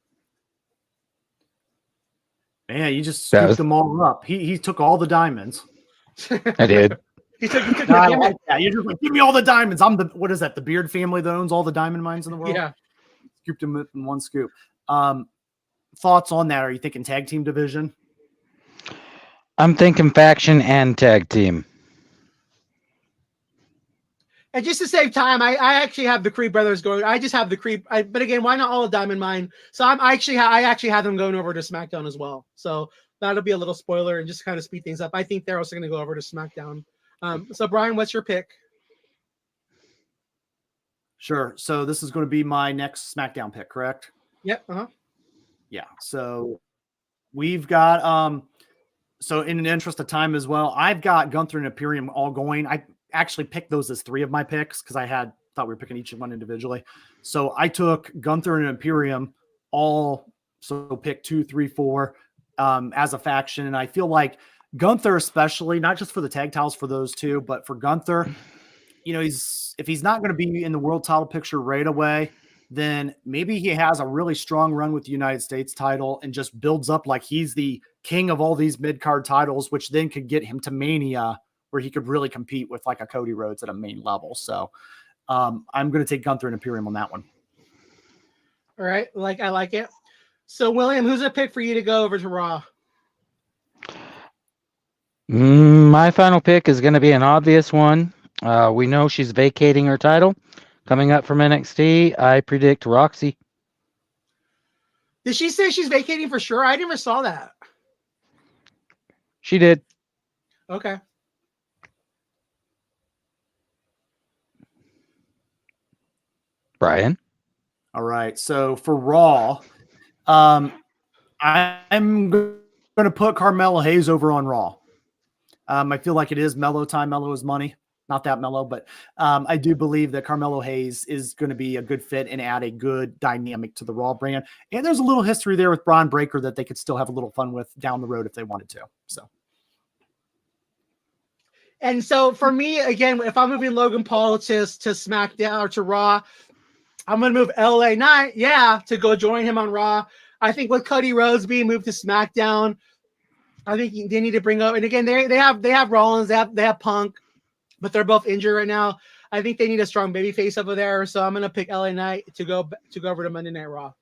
Man, you just scooped them all up. He took all the diamonds. I did. He took I like that. You're just like, give me all the diamonds. What is that? The Beard family that owns all the diamond mines in the world? Yeah. Scooped them in one scoop. Thoughts on that? Are you thinking tag team division? I'm thinking faction and tag team. And just to save time, I actually have the Creed brothers going. I just have the Creed. But again, why not all of Diamond Mine? So I actually have them going over to SmackDown as well. So that'll be a little spoiler and just kind of speed things up. I think they're also going to go over to SmackDown. So Brian, what's your pick? Sure. So this is going to be my next SmackDown pick, correct? Yep. Uh-huh. Yeah. So we've got so in the interest of time as well, I've got Gunther and Imperium all going. I actually picked those as 3 of my picks because thought we were picking each one individually. So I took Gunther and Imperium all, so pick 2, 3, 4 as a faction. And I feel like Gunther, especially, not just for the tag titles for those two, but for Gunther, if he's not going to be in the world title picture right away, then maybe he has a really strong run with the United States title and just builds up like he's the king of all these mid-card titles, which then could get him to Mania where he could really compete with like a Cody Rhodes at a main level. So I'm going to take Gunther and Imperium on that one. All right. I like it. So William, who's a pick for you to go over to Raw? My final pick is going to be an obvious one. We know she's vacating her title coming up from NXT. I predict Roxy. Did she say she's vacating for sure? I never saw that. She did. Okay. Brian? All right. So for Raw, I'm going to put Carmelo Hayes over on Raw. I feel like it is mellow time. Mellow is money. Not that mellow, but I do believe that Carmelo Hayes is going to be a good fit and add a good dynamic to the Raw brand. And there's a little history there with Braun Breaker that they could still have a little fun with down the road if they wanted to. So. And so for me, again, if I'm moving Logan Paul to SmackDown or to Raw, I'm going to move LA Knight, to go join him on Raw. I think with Cody Rhodes being moved to SmackDown, I think they need to bring up, and again, they have Rollins, they have Punk, but they're both injured right now. I think they need a strong babyface over there, so I'm going to pick LA Knight to go over to Monday Night Raw.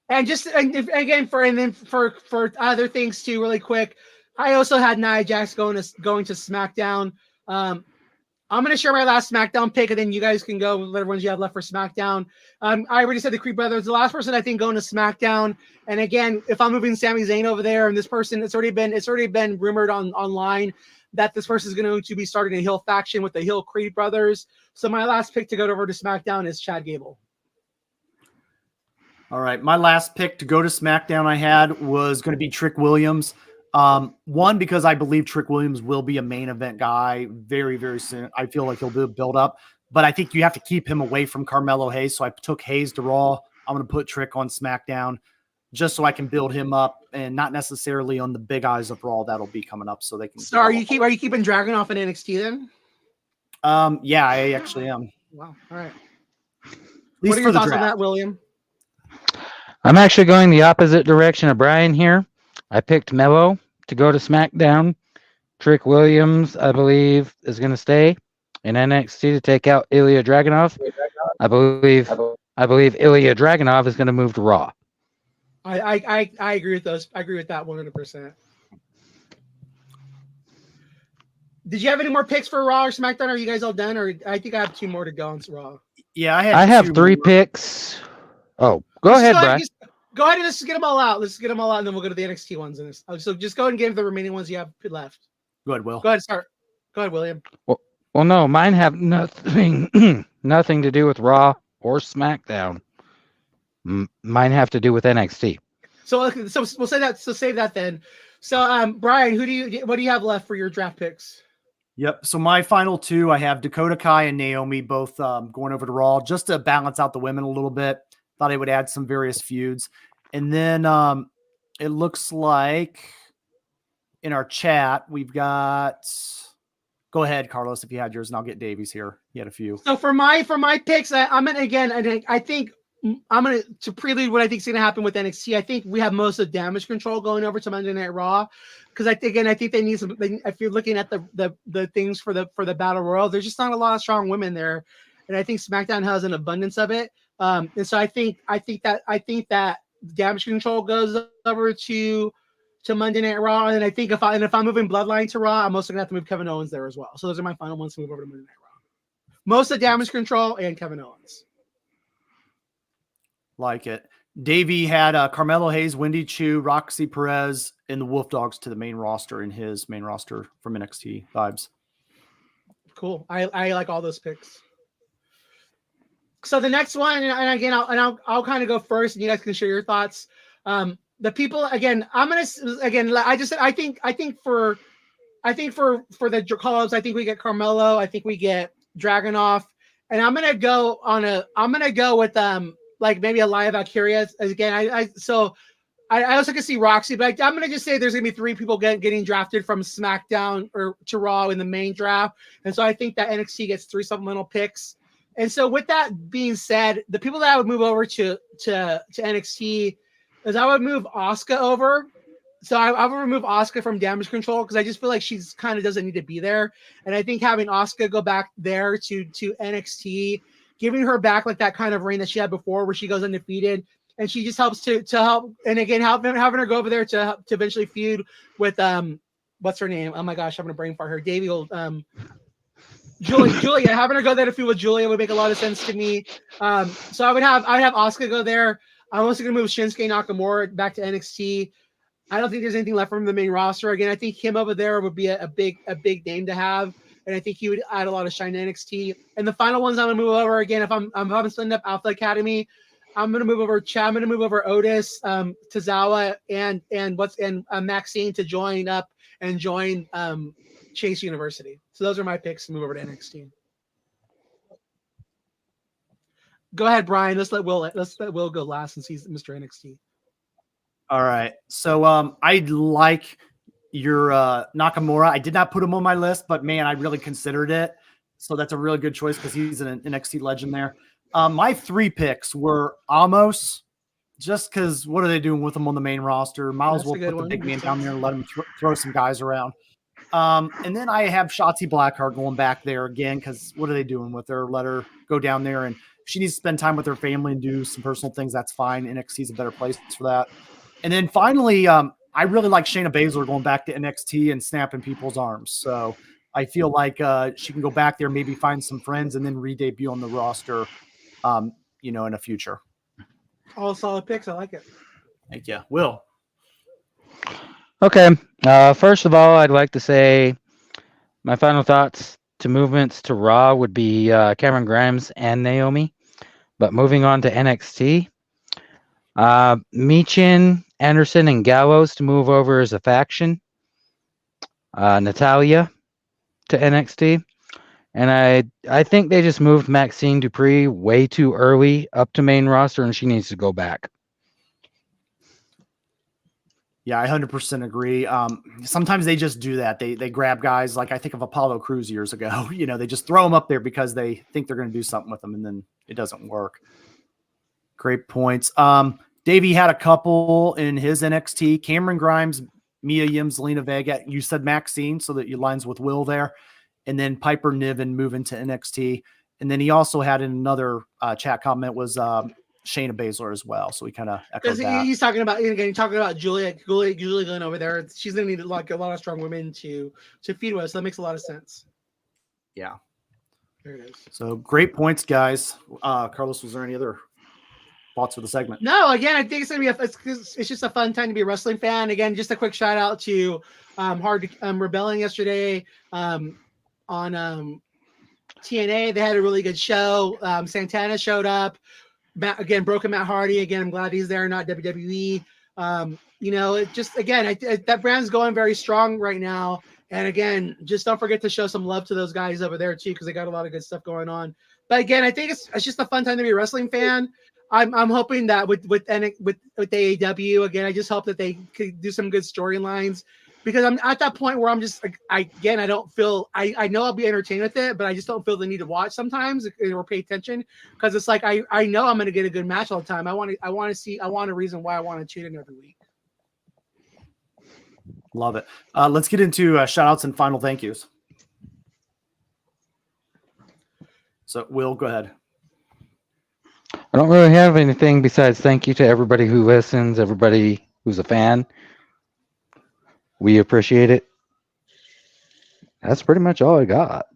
And for other things too, really quick, I also had Nia Jax going to SmackDown. I'm going to share my last SmackDown pick, and then you guys can go with whatever ones you have left for SmackDown. I already said the Creed Brothers. The last person I think going to SmackDown. And again, if I'm moving Sami Zayn over there, and this person, it's already been rumored online that this person is going to be starting a heel faction with the heel Creed Brothers. So my last pick to go over to SmackDown is Chad Gable. All right. My last pick to go to SmackDown I had was going to be Trick Williams. One, because I believe Trick Williams will be a main event guy very, very soon. I feel like he'll build up, but I think you have to keep him away from Carmelo Hayes. So I took Hayes to Raw. I'm going to put Trick on SmackDown just so I can build him up and not necessarily on the big eyes of Raw that'll be coming up so they can. So are you keeping Dragunov in NXT then? Yeah, I actually am. Wow. All right. What are your thoughts on that, William? I'm actually going the opposite direction of Brian here. I picked Mello to go to SmackDown. Trick Williams, I believe, is going to stay in NXT to take out Ilya Dragunov. I believe Ilya Dragunov is going to move to Raw. I agree with those. I agree with that 100%. Did you have any more picks for Raw or SmackDown? Are you guys all done? Or I think I have two more to go on Raw. Yeah, I have three picks. Oh, go ahead, Brian. Go ahead and let's get them all out. Let's get them all out, and then we'll go to the NXT ones. So just go ahead and give the remaining ones you have left. Go ahead, Will. Go ahead, start. Go ahead, William. Well, no, mine have nothing to do with Raw or SmackDown. Mine have to do with NXT. So we'll say that. So save that then. So Brian, what do you have left for your draft picks? Yep. So my final two, I have Dakota Kai and Naomi both going over to Raw just to balance out the women a little bit. Thought I would add some various feuds. And then it looks like in our chat, we've got, go ahead, Carlos, if you had yours, and I'll get Davies here. He had a few. So for my picks, I think I'm going to prelude what I think is going to happen with NXT. I think we have most of Damage Control going over to Monday Night Raw. Because I think they need some, if you're looking at the things for the Battle Royal, there's just not a lot of strong women there. And I think SmackDown has an abundance of it. And so I think that Damage Control goes over to Monday Night Raw, and I think if I'm moving Bloodline to Raw, I'm also gonna have to move Kevin Owens there as well. So those are my final ones to move over to Monday Night Raw. Most of Damage Control and Kevin Owens. Like it. Davey had Carmelo Hayes, Wendy Chu, Roxy Perez, and the Wolf Dogs to the main roster in his main roster from NXT vibes. Cool. I like all those picks. So the next one, and again, I'll kind of go first, and you guys can share your thoughts. The people, again, I think for the call-ups, I think we get Carmelo, I think we get Dragunov, and I'm gonna go with like maybe a Elia Valkyria again. I also can see Roxy, but I'm gonna just say there's gonna be three people getting drafted from SmackDown or to Raw in the main draft, and so I think that NXT gets 3 supplemental picks. And so with that being said, the people that I would move over to NXT is I would move Asuka over. So I would remove Asuka from Damage Control because I just feel like she's kind of doesn't need to be there. And I think having Asuka go back there to NXT, giving her back like that kind of reign that she had before where she goes undefeated, and she just helps to help. And again, having her go over there to eventually feud with what's her name? Oh my gosh, I'm gonna brain fart her. Davey will Julia, having her go there to feud with Julia would make a lot of sense to me. So I would have Asuka go there. I'm also gonna move Shinsuke Nakamura back to NXT. I don't think there's anything left from the main roster. Again, I think him over there would be a big name to have, and I think he would add a lot of shine to NXT. And the final ones I'm gonna move over again. If I'm splitting up Alpha Academy, I'm gonna move over Chad. I'm gonna move over Otis, Tozawa, and Maxine to join up and join Chase University. So those are my picks to move over to NXT. Go ahead, Brian. Let's let Will go last since he's Mr. NXT. All right. So I like your Nakamura. I did not put him on my list, but man, I really considered it. So that's a really good choice because he's an NXT legend there. My 3 picks were Amos, just because what are they doing with him on the main roster? Might as well put the big man down there and let him throw some guys around. And then I have Shotzi Blackheart going back there again because what are they doing with her? Let her go down there, and if she needs to spend time with her family and do some personal things, that's fine. NXT is a better place for that. And then finally, I really like Shayna Baszler going back to NXT and snapping people's arms. So I feel like she can go back there, maybe find some friends, and then re-debut on the roster, in the future. All solid picks. I like it. Thank you. Will. Okay. First of all, I'd like to say my final thoughts to movements to Raw would be Cameron Grimes and Naomi. But moving on to NXT, Michin, Anderson, and Gallows to move over as a faction. Natalia to NXT. And I think they just moved Maxine Dupree way too early up to main roster, and she needs to go back. Yeah, I 100% agree. Sometimes they just do that. They grab guys like I think of Apollo Crews years ago. They just throw them up there because they think they're going to do something with them, and then it doesn't work. Great points. Davey had a couple in his NXT. Cameron Grimes, Mia Yim, Zelina Vega. You said Maxine, so that you lines with Will there. And then Piper Niven moving to NXT. And then he also had in another chat comment was Shayna Baszler as well. So we kind of echoed that. He's talking about Julia going over there. She's going to need like a lot of strong women to feed with. So that makes a lot of sense. Yeah. There it is. So great points, guys. Carlos, was there any other thoughts for the segment? No, again, I think it's gonna be it's just a fun time to be a wrestling fan. Again, just a quick shout out to Rebelling yesterday on TNA. They had a really good show. Santana showed up. Broken Matt Hardy. Again, I'm glad he's there, not WWE. It just again, that brand's going very strong right now. And again, just don't forget to show some love to those guys over there too, because they got a lot of good stuff going on. But again, I think it's just a fun time to be a wrestling fan. I'm hoping that with AEW again, I just hope that they could do some good storylines, because I'm at that point where I'm just like, I don't feel I know I'll be entertained with it, but I just don't feel the need to watch sometimes or pay attention, because it's like I know I'm going to get a good match all the time. I want a reason why I want to tune in every week. Love it. Let's get into shout outs and final thank yous. So Will, go ahead. I don't really have anything besides thank you to everybody who listens, everybody who's a fan. We appreciate it. That's pretty much all I got.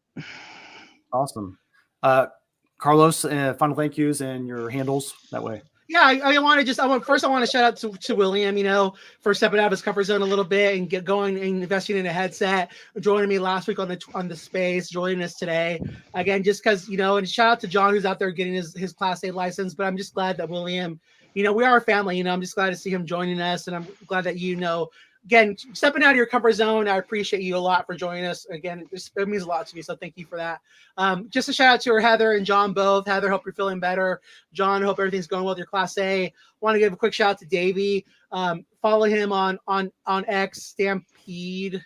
Awesome. Carlos, final thank yous and your handles that way. Yeah, I want to shout out to William, for stepping out of his comfort zone a little bit and get going and investing in a headset, joining me last week on the space, joining us today again, just because, and shout out to John, who's out there getting his Class A license. But I'm just glad that William, we are a family, I'm just glad to see him joining us. And I'm glad that, again, stepping out of your comfort zone. I appreciate you a lot for joining us. Again, it means a lot to me, so thank you for that. Just a shout out to Heather and John both. Heather, hope you're feeling better. John, hope everything's going well with your Class A. Want to give a quick shout out to Davey. Follow him on X, Stampede.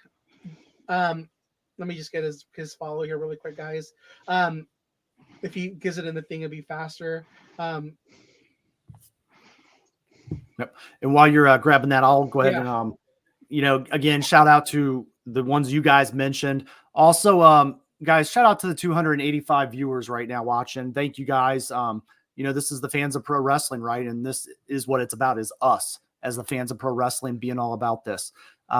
Let me just get his follow here really quick, guys. If he gives it in the thing, it'll be faster. Yep. And while you're grabbing that, I'll go ahead and again, shout out to the ones you guys mentioned. Also, guys, shout out to the 285 viewers right now watching. Thank you guys. This is the fans of pro wrestling, right? And this is what it's about, is us as the fans of pro wrestling being all about this.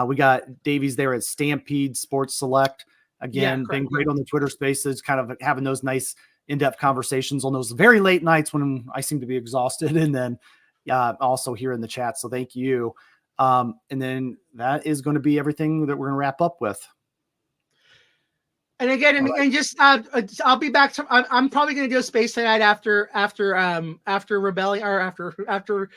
We got Davies there at Stampede Sports Select. Again, correct, been great on the Twitter Spaces, kind of having those nice in-depth conversations on those very late nights when I seem to be exhausted, and then also here in the chat. So thank you. And then that is going to be everything that we're going to wrap up with. And again, and just I'll be back. I'm probably going to do a space tonight after Rebellion or after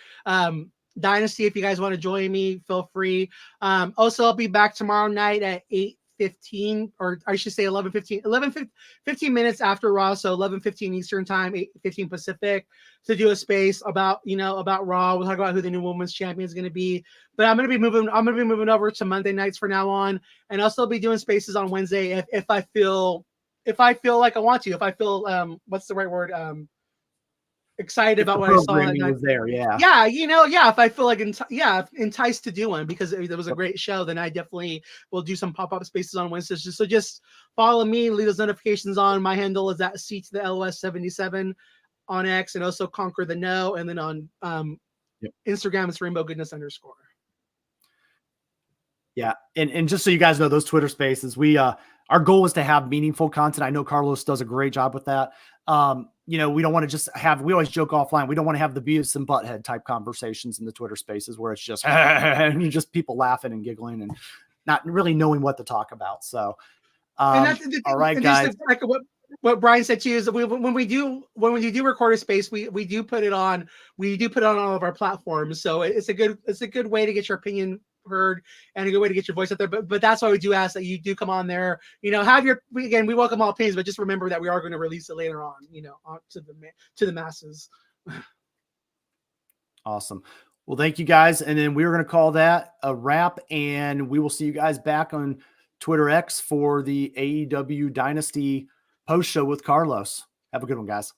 Dynasty. If you guys want to join me, feel free. Also, I'll be back tomorrow night at 8:15, or I should say 11:15, 15 minutes after Raw, so 11:15 Eastern time, 8:15 Pacific, to do a space about Raw. We'll talk about who the new women's champion is going to be. But I'm going to be moving over to Monday nights from now on, and I'll still be doing spaces on Wednesday if I feel like I want to. If I feel what's the right word? Excited about what I saw that night. Was there, yeah. If I feel like enticed to do one because it was a great show, then I definitely will do some pop-up spaces on Wednesdays. So just follow me, leave those notifications on. My handle is at C to the LOS 77 on X, and also Conquer the No, and then on Instagram it's Rainbow Goodness _ Yeah, and just so you guys know, those Twitter Spaces, we our goal is to have meaningful content. I know Carlos does a great job with that. We don't want to just have, we always joke offline, we don't want to have the Beavis and Butthead type conversations in the Twitter Spaces where it's just just people laughing and giggling and not really knowing what to talk about. So all right, guys. Like what Brian said too is that when we do record a space, we do put it on all of our platforms. So it's a good way to get your opinion heard and a good way to get your voice out there. But that's why we do ask that you do come on there. We welcome all opinions, but just remember that we are going to release it later on. To the masses. Awesome. Well, thank you guys, and then we're going to call that a wrap, and we will see you guys back on Twitter X for the AEW Dynasty post show with Carlos. Have a good one, guys.